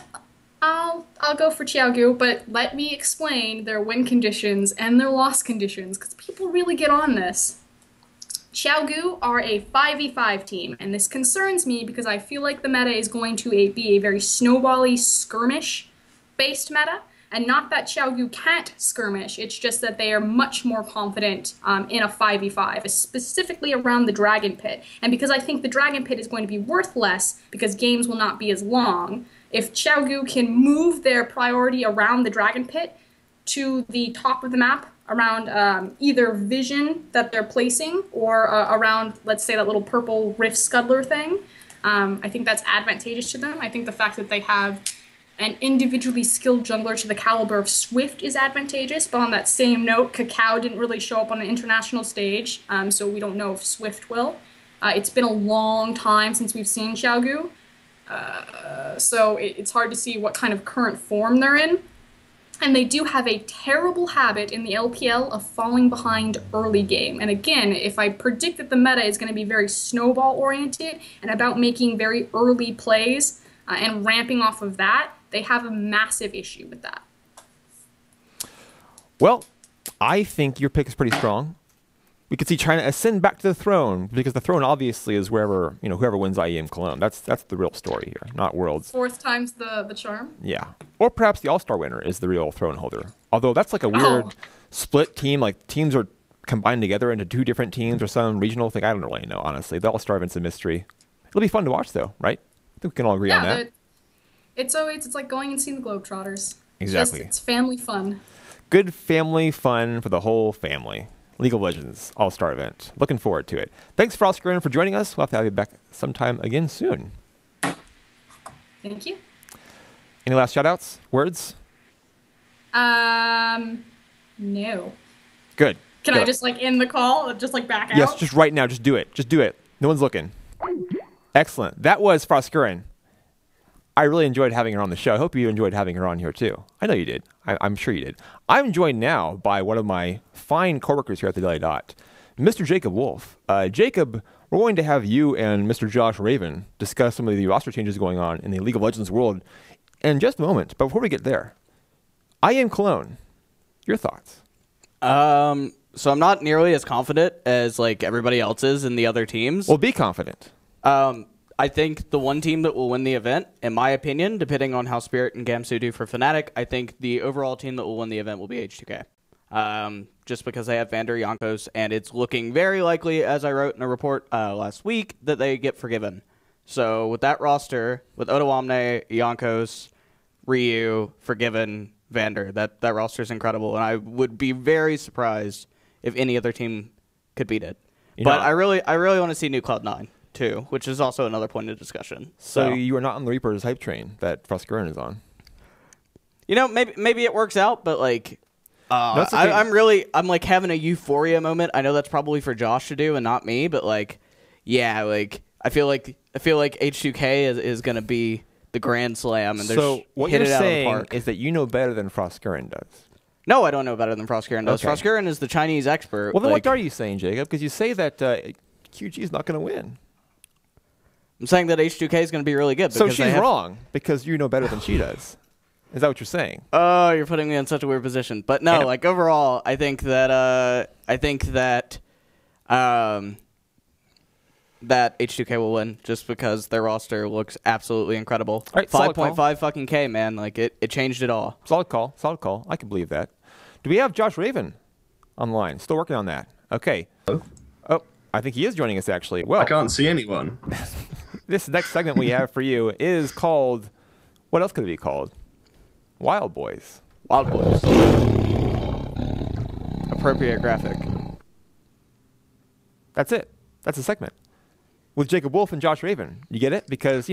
I'll go for Xiaogu, but let me explain their win conditions and their loss conditions because people really get on this. Xiaogu are a 5v5 team, and this concerns me because I feel like the meta is going to be a very snowbally, skirmish-based meta, And not that Xiaogu can't skirmish, it's just that they are much more confident in a 5v5, specifically around the Dragon Pit. And because I think the Dragon Pit is going to be worth less because games will not be as long, if Xiaogu can move their priority around the Dragon Pit to the top of the map, around either vision that they're placing or around, let's say, that little purple Rift Scuddler thing, I think that's advantageous to them. I think the fact that they have an individually skilled jungler to the caliber of Swift is advantageous, but on that same note, Kakao didn't really show up on an international stage, so we don't know if Swift will. It's been a long time since we've seen Xiaogu, so it's hard to see what kind of current form they're in. And they do have a terrible habit in the LPL of falling behind early game. And again, if I predict that the meta is going to be very snowball-oriented and about making very early plays and ramping off of that, they have a massive issue with that. Well, I think your pick is pretty strong. We could see China ascend back to the throne, because the throne obviously is wherever, whoever wins IEM Cologne. That's the real story here, not Worlds. Fourth time's the charm? Yeah. Or perhaps the All-Star winner is the real throne holder. Although that's like a weird split team, like teams are combined together into two different teams or some regional thing. I don't really know, honestly. The All-Star event's a mystery. It'll be fun to watch, though, right? I think we can all agree on that. It's like going and seeing the Globetrotters. Exactly. It's family fun. Good family fun for the whole family. League of Legends All-Star event. Looking forward to it. Thanks, Froskurinn, for joining us. We'll have to have you back sometime again soon. Thank you. Any last shout-outs? Words? No. Good. Can I just end the call? Just back out? Yes, just right now. Just do it. Just do it. No one's looking. Excellent. That was Froskurinn. I really enjoyed having her on the show. I hope you enjoyed having her on here, too. I know you did. I'm sure you did. I'm joined now by one of my fine coworkers here at the Daily Dot, Mr. Jacob Wolf. Jacob, we're going to have you and Mr. Josh Raven discuss some of the roster changes going on in the League of Legends world in just a moment. But before we get there, IEM Cologne, your thoughts? So I'm not nearly as confident as everybody else is in the other teams. Well, be confident. I think the one team that will win the event, in my opinion, depending on how Spirit and Gamsu do for Fnatic, I think the overall team that will win the event will be H2K. Just because they have Vander, Jankos, and it's looking very likely, as I wrote in a report last week, that they get Forgiven. So with that roster, with Odoamne, Jankos, Ryu, Forgiven, Vander, that roster is incredible, and I would be very surprised if any other team could beat it. But I really want to see new Cloud9 too, which is also another point of discussion. So you are not on the Reaper's hype train that Froskurinn is on. Maybe it works out, but I'm having a euphoria moment. I know that's probably for Josh to do and not me, but I feel like H2K is going to be the grand slam, and so what you're saying is that you know better than Froskurinn does. No, I don't know better than Froskurinn does. Okay. Froskurinn is the Chinese expert. Well, then what are you saying, Jacob? Because you say that QG is not going to win. I'm saying that H2K is going to be really good. So she's wrong because you know better than she does. Is that what you're saying? Oh, you're putting me in such a weird position. But no, overall, I think that that H2K will win just because their roster looks absolutely incredible. Right, 5.5 fucking K, man. It changed it all. Solid call. Solid call. I can believe that. Do we have Josh Raven online? Still working on that. Okay. Hello? Oh, I think he is joining us, actually. Well, I can't see anyone. This next segment we have for you is called, what else could it be called? Wild Boys. Wild Boys. Appropriate graphic. That's it. That's a segment. With Jacob Wolf and Josh Raven. You get it? Because,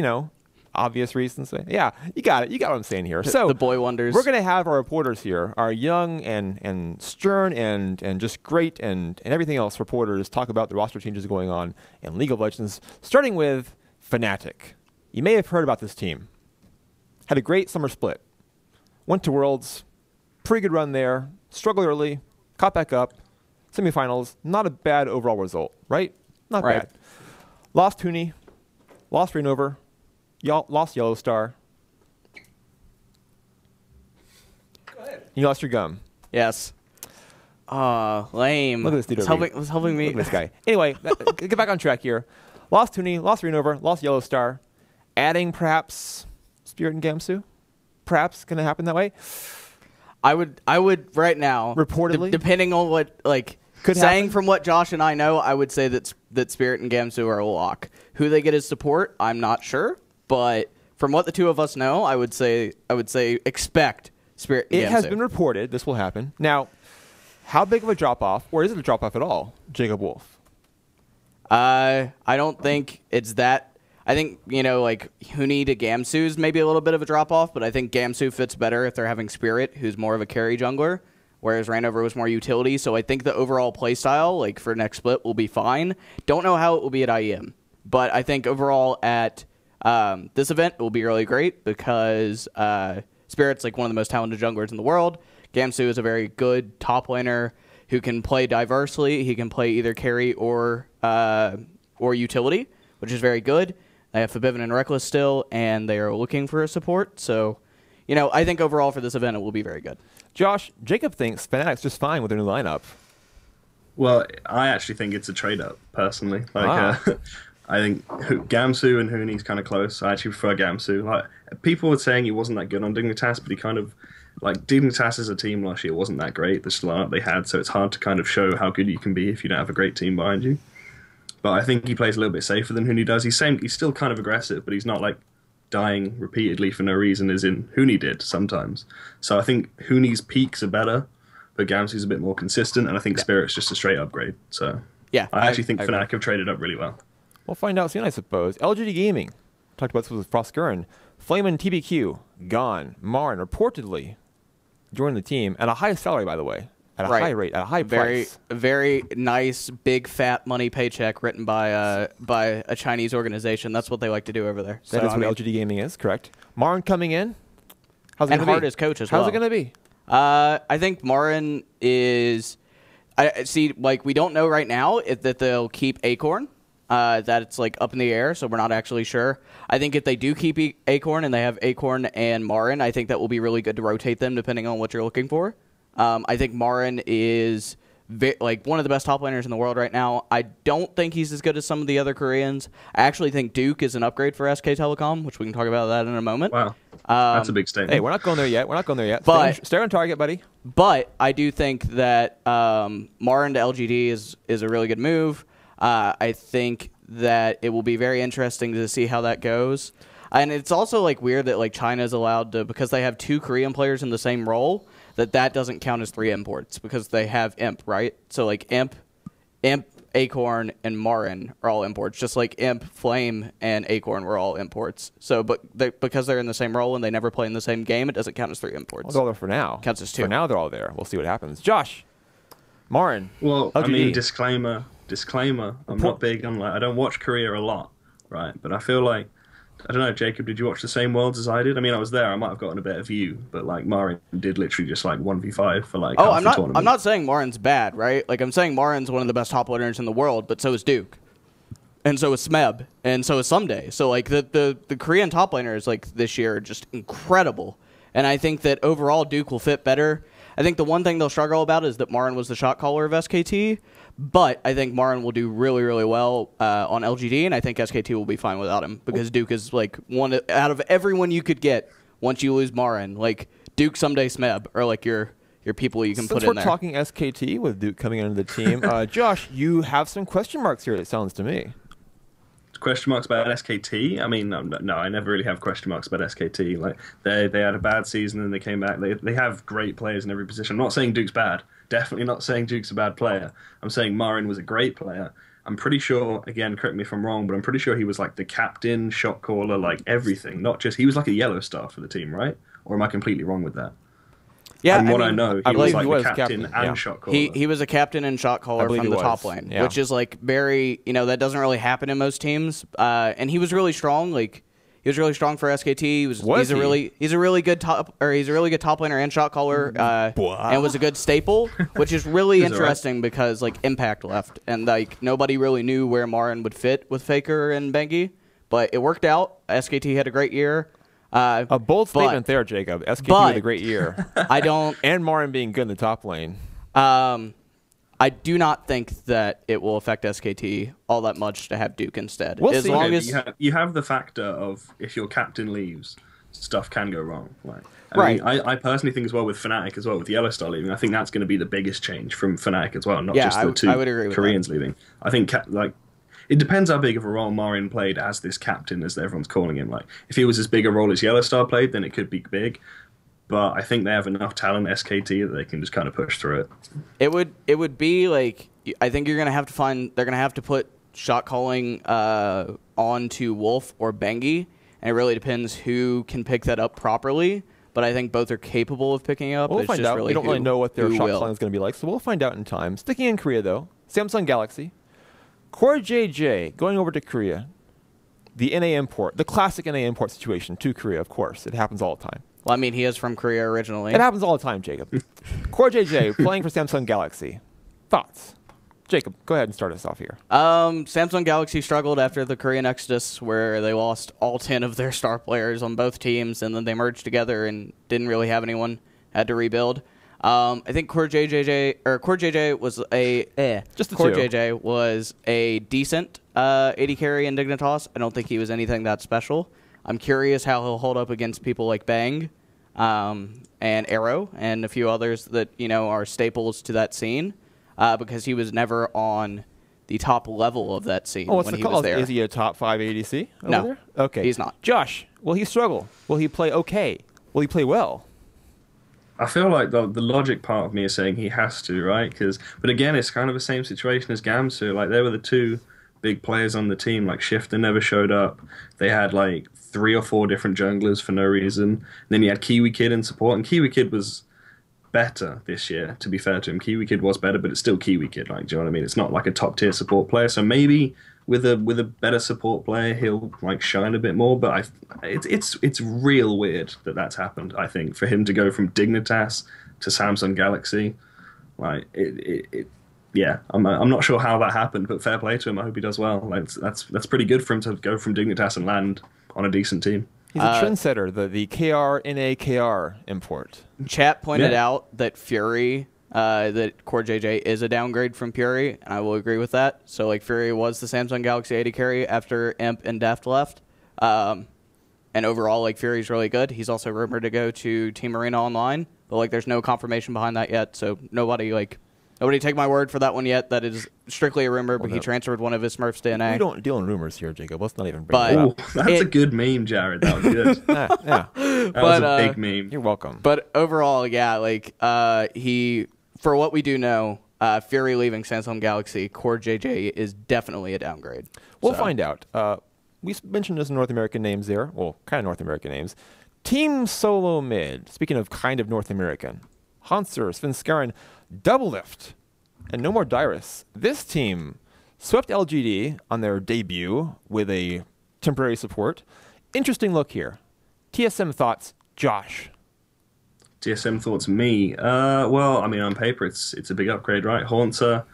obvious reasons. Yeah, you got it. You got what I'm saying here. So the boy wonders. We're going to have our reporters here, our young and stern and just great and everything else reporters talk about the roster changes going on in League of Legends, starting with Fnatic. You may have heard about this team. Had a great summer split. Went to Worlds. Pretty good run there. Struggled early. Caught back up. Semifinals. Not a bad overall result, right? Not bad. Lost Toonie. Lost Rainover. Lost Yellow Star. Go ahead. You lost your gum. Yes. Lame. Look at this dude over here. Was helping me. Look at this guy. Anyway, get back on track here. Lost Toonie, lost Rainover, lost Yellow Star. Adding perhaps Spirit and Gamsu. Perhaps going to happen that way. I would right now. Reportedly? Depending on what, like, Could saying happen? from what Josh and I know, I would say that Spirit and Gamsu are a lock. Who they get as support, I'm not sure. But from what the two of us know, I would say expect Spirit and Gamsu. It has been reported this will happen. Now, how big of a drop-off, or is it a drop-off at all, Jacob Wolf? I don't think it's that. I think, like, Huni to Gamsu is maybe a little bit of a drop-off, but I think Gamsu fits better if they're having Spirit, who's more of a carry jungler, whereas Randover was more utility. So I think the overall playstyle, like, for next split will be fine. Don't know how it will be at IEM, but I think overall at this event it will be really great because Spirit's, like, one of the most talented junglers in the world. Gamsu is a very good top laner who can play diversely. He can play either carry or utility, which is very good. They have Forbidden and Reckless still, and they are looking for a support. So, I think overall for this event, it will be very good. Josh, Jacob thinks Fnatic's just fine with their new lineup. Well, I actually think it's a trade-up, personally. I think Gamsu and Huni's kind of close. I actually prefer Gamsu. Like, people were saying he wasn't that good on Dignitas, but he kind of... Like, Dignitas as a team last year wasn't that great, the lineup they had, so it's hard to kind of show how good you can be if you don't have a great team behind you. But I think he plays a little bit safer than Huni does. He's still kind of aggressive, but he's not like dying repeatedly for no reason as in Huni did sometimes. So I think Huni's peaks are better, but Gamsu's a bit more consistent, and I think Spirit's just a straight upgrade. So yeah, I actually think Fnatic have traded up really well. We'll find out soon, I suppose. LGD Gaming. Talked about this with Froskurinn. Flame and TBQ. Gone. Marn reportedly joined the team at a high salary, by the way. At a high rate, at a high price. Very nice, big, fat money paycheck written by a Chinese organization. That's what they like to do over there. That is what LGD Gaming is, correct. Marn coming in. How's it and going to be? Hart as coach as well. How's it going to be? I think Marin is... we don't know right now that they'll keep Acorn. That it's like up in the air, so we're not actually sure. I think if they do keep Acorn and they have Acorn and Marin, I think that will be really good to rotate them depending on what you're looking for. I think Marin is one of the best top laners in the world right now. I don't think he's as good as some of the other Koreans. I actually think Duke is an upgrade for SK Telecom, which we can talk about that in a moment. Wow, that's a big statement. Hey, we're not going there yet. But, stay on target, buddy. But I do think that Marin to LGD is a really good move. I think that it will be very interesting to see how that goes. And it's also weird that China is allowed to, because they have two Korean players in the same role, that doesn't count as 3 imports because they have Imp, right? So Imp, Acorn, and Marin are all imports, just like Imp, Flame, and Acorn were all imports. So, because they're in the same role and they never play in the same game, it doesn't count as 3 imports. Well, they're all there for now. Counts as 2. For now, they're all there. We'll see what happens. Josh, Marin. Well, LGD. I mean, disclaimer. I'm not big on I don't watch Korea a lot, right? But I feel like, I don't know, Jacob, did you watch the same Worlds as I did? I mean, I was there. I might have gotten a better view, but Marin did literally just 1v5 for half the tournament. I'm not saying Marin's bad, right? I'm saying Marin's one of the best top laners in the world, but so is Duke, and so is Smeb, and so is Someday. So the Korean top laners this year are just incredible, and I think that overall Duke will fit better. I think the one thing they'll struggle about is that Marin was the shot caller of SKT, but I think Marin will do really, really well on LGD, and I think SKT will be fine without him because Duke is one out of everyone you could get once you lose Marin. Duke, Someday, Smeb are your people you can put in there. Since we're talking SKT with Duke coming into the team, Josh, you have some question marks here, it sounds to me. Question marks about SKT? I mean, no, I never really have question marks about SKT. They had a bad season and they came back. They have great players in every position. I'm not saying Duke's bad. Definitely not saying Duke's a bad player. I'm saying Marin was a great player. I'm pretty sure, again, correct me if I'm wrong, but I'm pretty sure he was the captain, shot caller, everything. Not just, he was a yellow star for the team, right? Or am I completely wrong with that? Yeah, from what I know, he was the captain and yeah. shot caller. He was a captain and shot caller from the top lane, yeah. which is very, that doesn't really happen in most teams. And he was really strong. He was really strong for SKT. He's a really good top laner and shot caller, and was a good staple, which is really interesting because Impact left and nobody really knew where Marin would fit with Faker and Bengi, but it worked out. SKT had a great year. A bold statement there, Jacob. SKT had a great year. And Marin being good in the top lane. I do not think that it will affect SKT all that much to have Duke instead. We'll as see. long as you have the factor of if your captain leaves, stuff can go wrong. Like, Right. I personally think as well with Fnatic as well, with Yellowstar leaving, I think that's going to be the biggest change from Fnatic as well, not Yeah, just the two I would agree with Koreans leaving. I think like it depends how big of a role Marion played as this captain, as everyone's calling him. Like if he was as big a role as Yellowstar played, then it could be big. But I think they have enough talent, SKT, that they can just kind of push through it. It would be like, I think they're gonna have to put shot calling onto Wolf or Bengi, and it really depends who can pick that up properly. But I think both are capable of picking it up. We'll It's find just out. Really We don't really know what their shot will. calling is going to be like, so we'll find out in time. Sticking in Korea, though, Samsung Galaxy. Core JJ going over to Korea. The NA import, the classic NA import situation to Korea, of course. It happens all the time. Well, I mean, he is from Korea originally. It happens all the time, Jacob. Core JJ playing for Samsung Galaxy. Thoughts? Jacob, go ahead and start us off here. Samsung Galaxy struggled after the Korean Exodus, where they lost all 10 of their star players on both teams, and then they merged together and didn't really have anyone. Had to rebuild. I think Core JJ was Just the Core two. JJ was a decent AD carry in Dignitas. I don't think he was anything that special. I'm curious how he'll hold up against people like Bang, and Arrow, and a few others that are staples to that scene. Because he was never on the top level of that scene What's when the he call? was there. Is he a top 5 ADC over No, there? Okay. he's not. Josh, will he struggle? Will he play okay? Will he play well? I feel like the logic part of me is saying he has to, right? But again, it's kind of the same situation as Gamsu. Like, they were the two big players on the team. Like, Shifter never showed up. They had, like, 3 or 4 different junglers for no reason. And then you had Kiwi Kid in support, and Kiwi Kid was better this year, to be fair to him. Kiwi Kid was better, but it's still Kiwi Kid. Like, do you know what I mean? It's not like a top tier support player. So maybe with a better support player, he'll like shine a bit more. But it's real weird that that's happened. I think for him to go from Dignitas to Samsung Galaxy, like yeah, I'm not sure how that happened, but fair play to him. I hope he does well. Like that's pretty good for him to go from Dignitas and land on a decent team. He's a trendsetter, the KR NAKR import. Chat pointed out that Fury, that Core JJ is a downgrade from Fury, and I will agree with that. So, like, Fury was the Samsung Galaxy AD carry after Imp and Deft left. And overall, like, Fury's really good. He's also rumored to go to Team Arena Online, but, like, there's no confirmation behind that yet, so nobody take my word for that one yet. That is strictly a rumor, but he transferred one of his Smurfs to NA. We don't deal in rumors here, Jacob. Let's not even bring But- it Oh, up. that's a good meme, Jared. That was good. Yeah, That But, was a big meme. you're welcome. But overall, yeah, like, for what we do know, Fury leaving Samsung Galaxy, Core JJ is definitely a downgrade. We'll So- find out. We mentioned some North American names there. Well, kind of North American names. Team Solo Mid. Speaking of kind of North American. Hanser, Svenskaren, Double Lift, and no more Dyrus. This team swept LGD on their debut with a temporary support. Interesting look here. TSM thoughts, Josh. TSM thoughts, me. Well, I mean, on paper, it's a big upgrade, right? Haunter.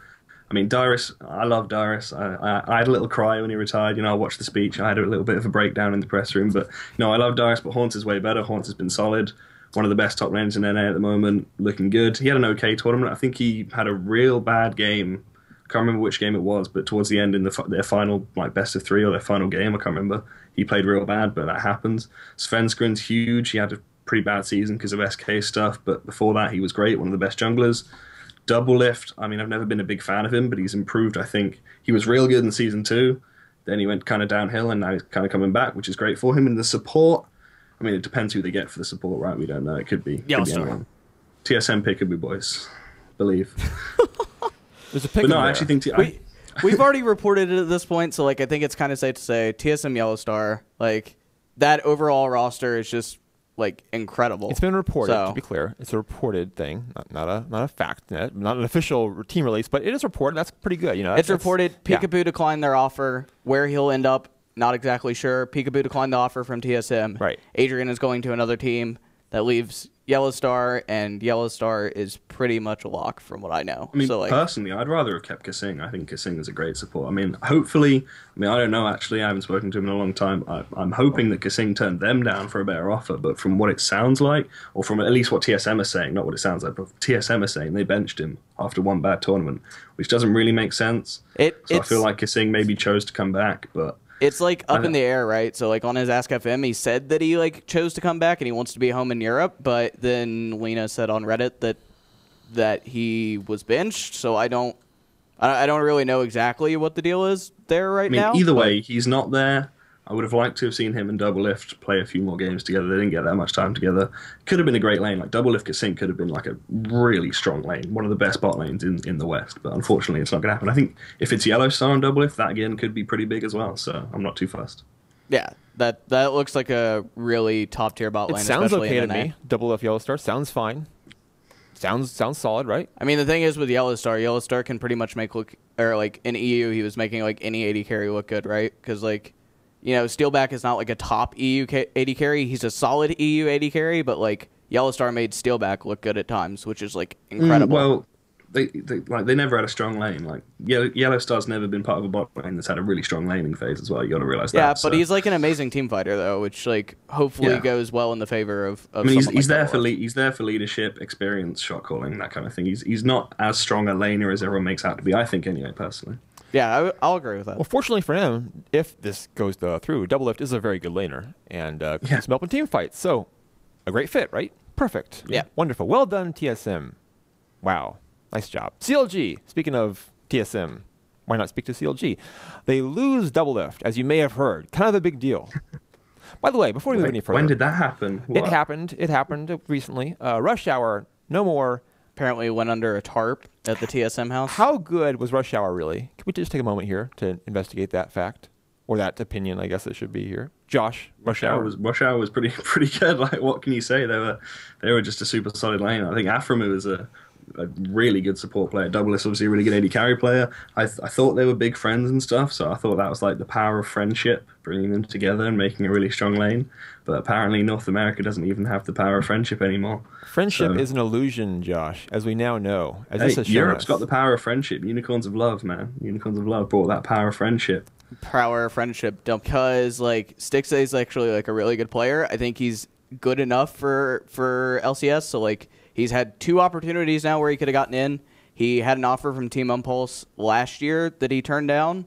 I mean, Dyrus. I love Dyrus. I had a little cry when he retired. I watched the speech. I had a little bit of a breakdown in the press room. But no, I love Dyrus. But Haunter's way better. Haunter's been solid. One of the best top lanes in NA at the moment. Looking good. He had an okay tournament. I think he had a real bad game. I can't remember which game it was, but towards the end in their final best of 3 or their final game, I can't remember. He played real bad, but that happens. Svenskrin's huge. He had a pretty bad season because of SK stuff, but before that he was great, one of the best junglers. Double Lift, I mean, I've never been a big fan of him, but he's improved, I think. He was real good in Season 2, then he went kind of downhill, and now he's kind of coming back, which is great for him. And the support, I mean, it depends who they get for the support, right? We don't know. It could be anyone. TSM pick could be boys. Believe. There's a pick But no, in I there. actually think... We've already reported it at this point, so like I think it's kind of safe to say TSM Yellowstar, like that overall roster is just like incredible. It's been reported, So- to be clear. It's a reported thing, not a fact, not an official team release, but it is reported. That's pretty good. It's reported Peekaboo declined their offer. Where he'll end up, not exactly sure. Peekaboo declined the offer from TSM. Right. Adrian is going to another team that leaves Yellowstar, and Yellowstar is pretty much a lock from what I know. I mean, so, like, personally, I'd rather have kept Kasing. I think Kasing is a great support. I mean, hopefully, I don't know, actually. I haven't spoken to him in a long time. I'm hoping that Kasing turned them down for a better offer, but from what it sounds like, or from at least what TSM are saying, not what it sounds like, but TSM are saying, they benched him after one bad tournament, which doesn't really make sense. I feel like Kasing maybe chose to come back, but It's like up in the air, right? So like on his Ask FM, he said that he like chose to come back and he wants to be home in Europe, but then Lena said on Reddit that he was benched. So I don't really know exactly what the deal is there right now. Either way, he's not there. I would have liked to have seen him and Double Lift play a few more games together. They didn't get that much time together. Could have been a great lane. Like Double Lift Sync could have been like a really strong lane, one of the best bot lanes in the West. But unfortunately, it's not going to happen. I think if it's Yellowstar and Double Lift, that again could be pretty big as well. So I'm not too fussed. Yeah, that looks like a really top tier bot lane. It sounds okay to NA. me. Double Lift Yellowstar sounds fine. Sounds solid, right? I mean, the thing is with Yellowstar can pretty much make look, or like in EU, he was making like any AD carry look good, right? Because like, you know, Steelback is not like a top EU AD carry. He's a solid EU AD carry, but like Yellowstar made Steelback look good at times, which is like incredible. Well, they never had a strong lane. Like Yellowstar's never been part of a bot lane that's had a really strong laning phase as well. You got to realize that. Yeah, but he's like an amazing team fighter though, which like hopefully goes well in the favor of. I mean, he's there for he's there for leadership, experience, shot calling, that kind of thing. He's not as strong a laner as everyone makes out to be. I think anyway, personally. Yeah, I'll agree with that. Well, fortunately for him, if this goes through, Double Lift is a very good laner and can help in team fights. So, a great fit, right? Perfect. Yeah. Wonderful. Well done, TSM. Wow. Nice job. CLG. Speaking of TSM, why not speak to CLG? They lose Double Lift, as you may have heard. Kind of a big deal. By the way, before we move any further. When did that happen? What? It happened recently. Rush Hour, no more. Apparently went under a tarp at the TSM house. How good was Rush Hour really? Can we just take a moment here to investigate that fact? Or that opinion, I guess it should be here. Josh, Rush Hour was pretty good. Like, what can you say? They were just a super solid lane. I think Aframu was a really good support player. Double is obviously a really good AD carry player. I thought they were big friends and stuff, so I thought that was like the power of friendship, bringing them together and making a really strong lane. But apparently North America doesn't even have the power of friendship anymore. Friendship is an illusion, Josh, as we now know. As Europe's got the power of friendship. Unicorns of Love, man. Unicorns of Love brought that power of friendship. Power of friendship, because like Stixay is actually like a really good player. I think he's good enough for LCS. So like he's had 2 opportunities now where he could have gotten in. He had an offer from Team Impulse last year that he turned down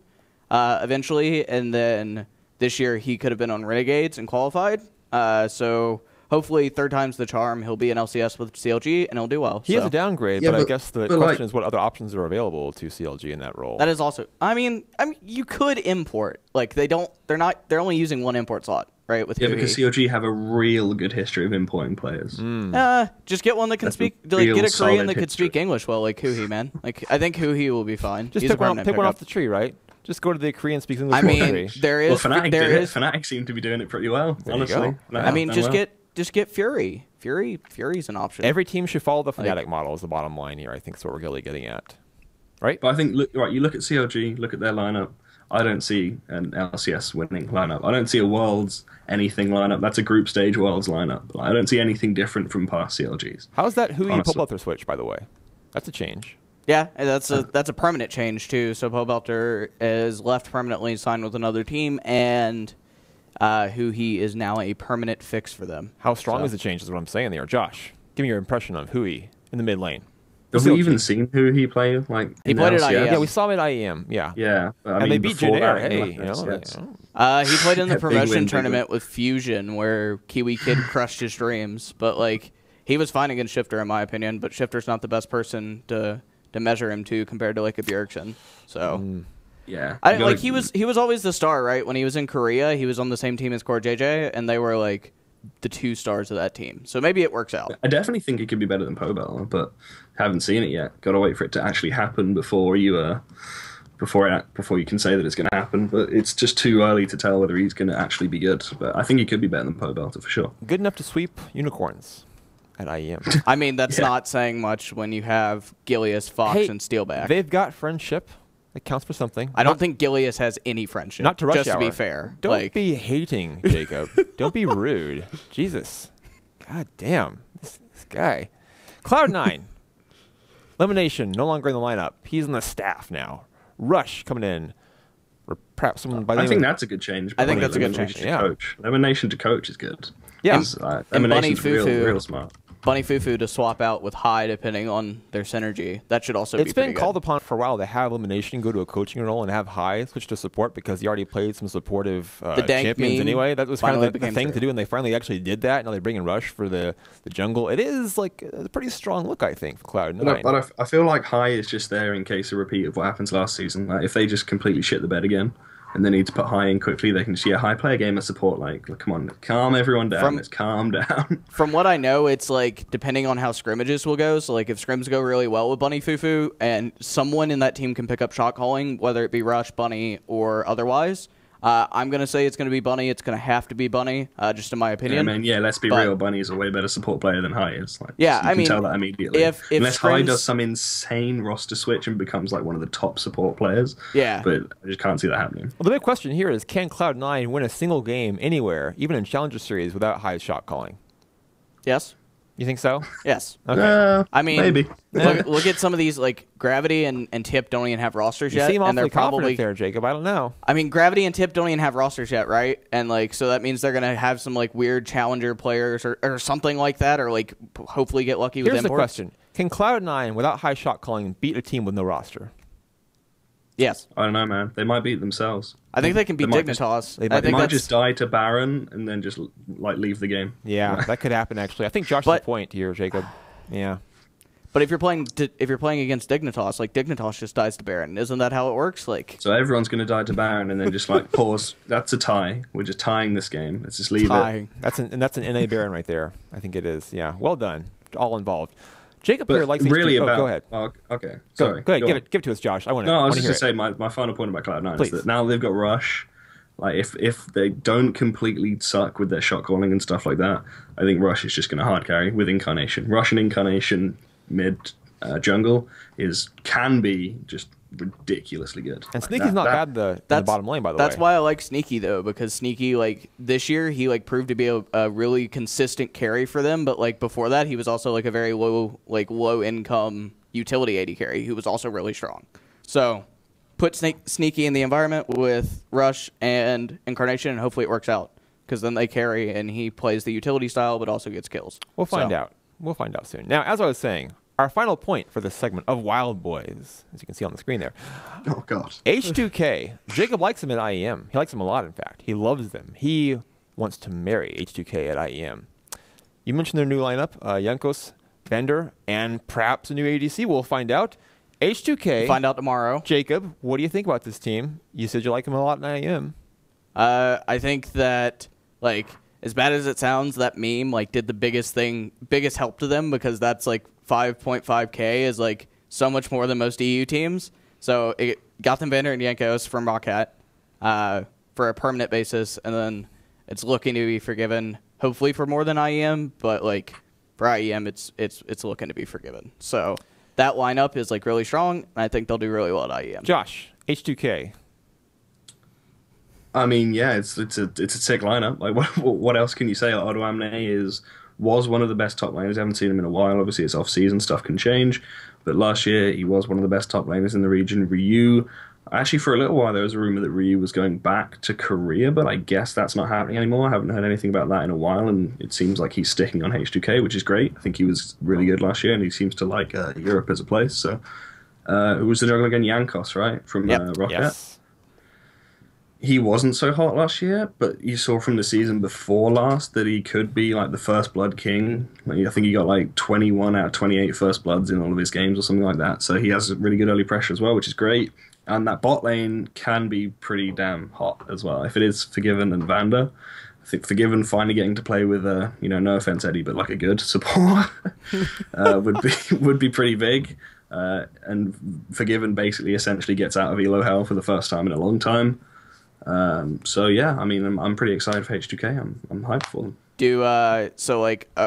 eventually, and then this year he could have been on Renegades and qualified. So hopefully 3rd time's the charm. He'll be in LCS with CLG and he'll do well. He has a downgrade, but I guess the question is what other options are available to CLG in that role. That is also. I mean, you could import. Like they're only using 1 import slot. Right, with because COG have a real good history of importing players. Just get one that can speak, like get a Korean that could speak English well, like Huhi, man. Like I think Huhi will be fine. Just pick one off the tree, right? Just go to the Korean speaks English. I mean, there is. Well, Fnatic seem to be doing it pretty well, honestly. I mean, just get Fury. Fury's an option. Every team should follow the Fnatic model. Is the bottom line here. I think is what we're really getting at, right? But I think you look at COG, look at their lineup. I don't see an LCS winning lineup. I don't see a Worlds anything lineup. That's a group stage Worlds lineup. I don't see anything different from past CLGs. How's that Huhi Pobelter switch, by the way? That's a change. Yeah, that's a permanent change too. So Pobelter is left permanently, signed with another team, and Huhi is now a permanent fix for them. How strong is the change is what I'm saying there. Josh, give me your impression of Huhi in the mid lane. Have we even seen who he played? Like he played at IEM. Yeah, we saw him at IEM. Yeah. Yeah. And they beat Janair. Hey, he played in the promotion tournament with Fusion, where Kiwi Kid crushed his dreams. But like, he was fine against Shifter, in my opinion. But Shifter's not the best person to measure him to compared to like a Bjergsen. So. Yeah. He was always the star, right? When he was in Korea, he was on the same team as Core JJ, and they were like the 2 stars of that team. So maybe it works out. I definitely think he could be better than Pobel, but haven't seen it yet. Got to wait for it to actually happen before you can say that it's going to happen. But it's just too early to tell whether he's going to actually be good. But I think he could be better than Pobel for sure. Good enough to sweep unicorns at IEM. I mean, that's not saying much when you have Gilius, Fox, and Steelback. They've got friendship. It counts for something. I don't think Gilius has any friendship. Not to Rush just Hour. To be fair. Don't be hating, Jacob. Don't be rude. Jesus. God damn. This guy. Cloud9. Elimination. No longer in the lineup. He's in the staff now. Rush coming in. Or perhaps someone by the I think that's a good change. I think that's a good change. Yeah. Coach. Elimination to coach is good. Yeah. And Bunny Elimination's Fufu. real smart. Bunny Fufu to swap out with High depending on their synergy. That should also be It's been pretty called good. upon for a while to have Elimination go to a coaching role and have High switch to support because he already played some supportive The dank champions meme anyway. That was kind finally of the became thing true. to do, and they finally actually did that. Now they bring in Rush for the jungle. It is like a pretty strong look, I think, for Cloud9. But I feel like High is just there in case a repeat of what happens last season. Like if they just completely shit the bed again, and they need to put High in quickly, they can just High play a game of support. Like come on, calm everyone down. Let's calm down. From what I know, it's like depending on how scrimmages will go. So like if scrims go really well with Bunny Fufu and someone in that team can pick up shot calling, whether it be Rush, Bunny, or otherwise, I'm gonna say it's gonna be Bunny. It's gonna have to be Bunny, just in my opinion. I mean, let's be real. Bunny is a way better support player than High is. Like, Yeah, you can tell that immediately. If Unless High scrims- does some insane roster switch and becomes like one of the top support players. Yeah. But I just can't see that happening. Well, the big question here is, can Cloud9 win a single game anywhere, even in Challenger Series, without High's shot calling? Yes. You think so? Yes. Okay. I mean, maybe. look at some of these, like Gravity and Tip don't even have rosters You yet, seem and they're awfully confident probably there, Jacob. I don't know. I mean, Gravity and Tip don't even have rosters yet, right? And like, so that means they're gonna have some like weird challenger players or something like that, or like hopefully get lucky with Here's the imports. question: can Cloud9, without High shot calling, beat a team with no roster? Yes, I don't know, man. They might beat themselves. I think they can beat They might just- Dignitas. they I might- They think might that's just die to Baron and then just like leave the game. Yeah, that could happen actually. I think Josh has But- a point here, Jacob. Yeah. But if you're playing against Dignitas, like Dignitas just dies to Baron. Isn't that how it works? Like So everyone's going to die to Baron and then just like pause. That's a tie. We're just tying this game. Let's just leave it. tying. That's an NA Baron right there. I think it is. Yeah. Well done. All involved. Jacob But here likes really HQ. about. Go ahead. Oh, okay. Go, Sorry. go ahead. on. Give it to us, Josh. I want to. No, I was hear just going it. to say my final point about Cloud9 Please. is that now they've got Rush. Like if they don't completely suck with their shot calling and stuff like that, I think Rush is just going to hard carry with Incarnation. Rush and Incarnation mid jungle can be just ridiculously good. And Like Sneaky's not bad in the That's bottom lane, by the That's way. why I like Sneaky though, because Sneaky like this year he like proved to be a really consistent carry for them, but like before that he was also like a very low income utility AD carry who was also really strong. So put Sneaky in the environment with Rush and Incarnation, and hopefully it works out because then they carry and he plays the utility style but also gets kills. We'll find So, out. We'll find out soon. Now, as I was saying, our final point for this segment of Wild Boys, as you can see on the screen there, Oh god. H2K. Jacob likes them at IEM. He likes them a lot, in fact. He loves them. He wants to marry H2K at IEM. You mentioned their new lineup, Jankos, Bender, and perhaps a new ADC. We'll find out. H2K. Find out tomorrow. Jacob, what do you think about this team? You said you like them a lot in IEM. I think that, like, as bad as it sounds, that meme, like, did the biggest help to them because that's, like, 5.5K is, like, so much more than most EU teams. So it got them Vander and Yankos from Rocket for a permanent basis, and then it's looking to be forgiven, hopefully for more than IEM, but, like, for IEM, it's looking to be forgiven. So that lineup is, like, really strong, and I think they'll do really well at IEM. Josh, H2K. I mean, yeah, it's a sick lineup. Like, what else can you say? Odo Amne was one of the best top laners. I haven't seen him in a while. Obviously, it's off season, stuff can change. But last year, he was one of the best top laners in the region. Ryu, actually, for a little while, there was a rumor that Ryu was going back to Korea, but I guess that's not happening anymore. I haven't heard anything about that in a while, and it seems like he's sticking on H2K, which is great. I think he was really good last year, and he seems to like Europe as a place. So, who was the jungler again? Yankos, right? From Rocket. Yes. He wasn't so hot last year, but you saw from the season before last that he could be like the first blood king. Like, I think he got like 21 out of 28 first bloods in all of his games or something like that. So he has really good early pressure as well, which is great. And that bot lane can be pretty damn hot as well. If it is Forgiven and Vander, I think Forgiven finally getting to play with no offense Eddie, but like a good support would be pretty big. And Forgiven basically essentially gets out of elo hell for the first time in a long time. So yeah, I mean, I'm pretty excited for H2K. I'm hyped for them.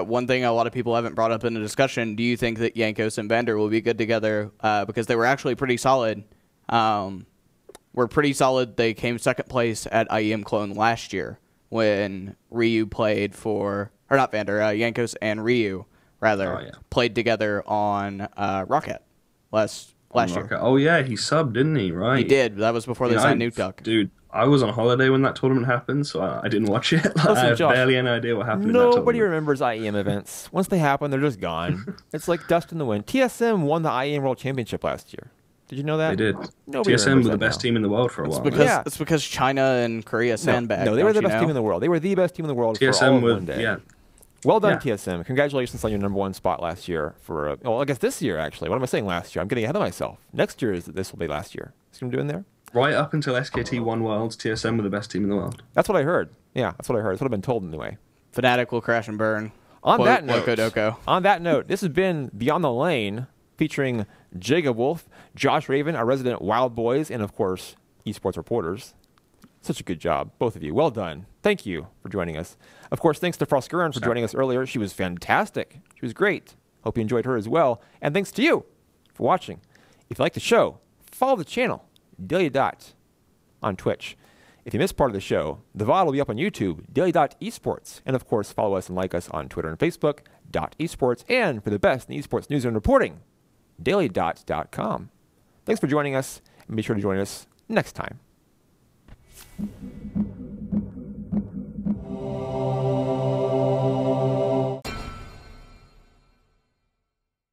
One thing a lot of people haven't brought up in the discussion, do you think that Yankos and Vander will be good together? Because they were actually pretty solid. Were pretty solid. They came second place at IEM Clone last year when Ryu played for, or not Vander, Yankos and Ryu rather played together on Rocket last year. Oh yeah, he subbed, didn't he? Right. He did. That was before they signed Nuke Duck. Dude, I was on holiday when that tournament happened, so I didn't watch it. Like, Listen, I have Josh, barely any idea what happened in that tournament. Nobody remembers IEM events. Once they happen, they're just gone. It's like dust in the wind. TSM won the IEM World Championship last year. Did you know that? They did. Nobody TSM remembers were the that best now. team in the world for a while. It's because China and Korea sandbagged. No, they were the don't best you team know? in the world. They were the best team in the world for all TSM of were, one day. yeah. Well done, Yeah. TSM. Congratulations on your #1 spot last year. Well, I guess this year, actually. What am I saying last year? I'm getting ahead of myself. Next year, this will be last year. See what I'm doing there? Right up until SKT won Worlds, TSM were the best team in the world. That's what I heard. Yeah, that's what I heard. That's what I've been told anyway. Fnatic will crash and burn. On Quote, that note, Loco Doco. on that note, this has been Beyond the Lane, featuring Jacob Wolf, Josh Raven, our resident Wild Boys, and of course, esports reporters. Such a good job, both of you. Well done. Thank you for joining us. Of course, thanks to Froskurinn for joining us earlier. She was fantastic. She was great. Hope you enjoyed her as well. And thanks to you for watching. If you like the show, follow the channel, Daily Dot, on Twitch. If you missed part of the show, the VOD will be up on YouTube, Daily.esports. And of course, follow us and like us on Twitter and Facebook, .esports. And for the best in esports news and reporting, dailydot.com. Thanks for joining us, and be sure to join us next time.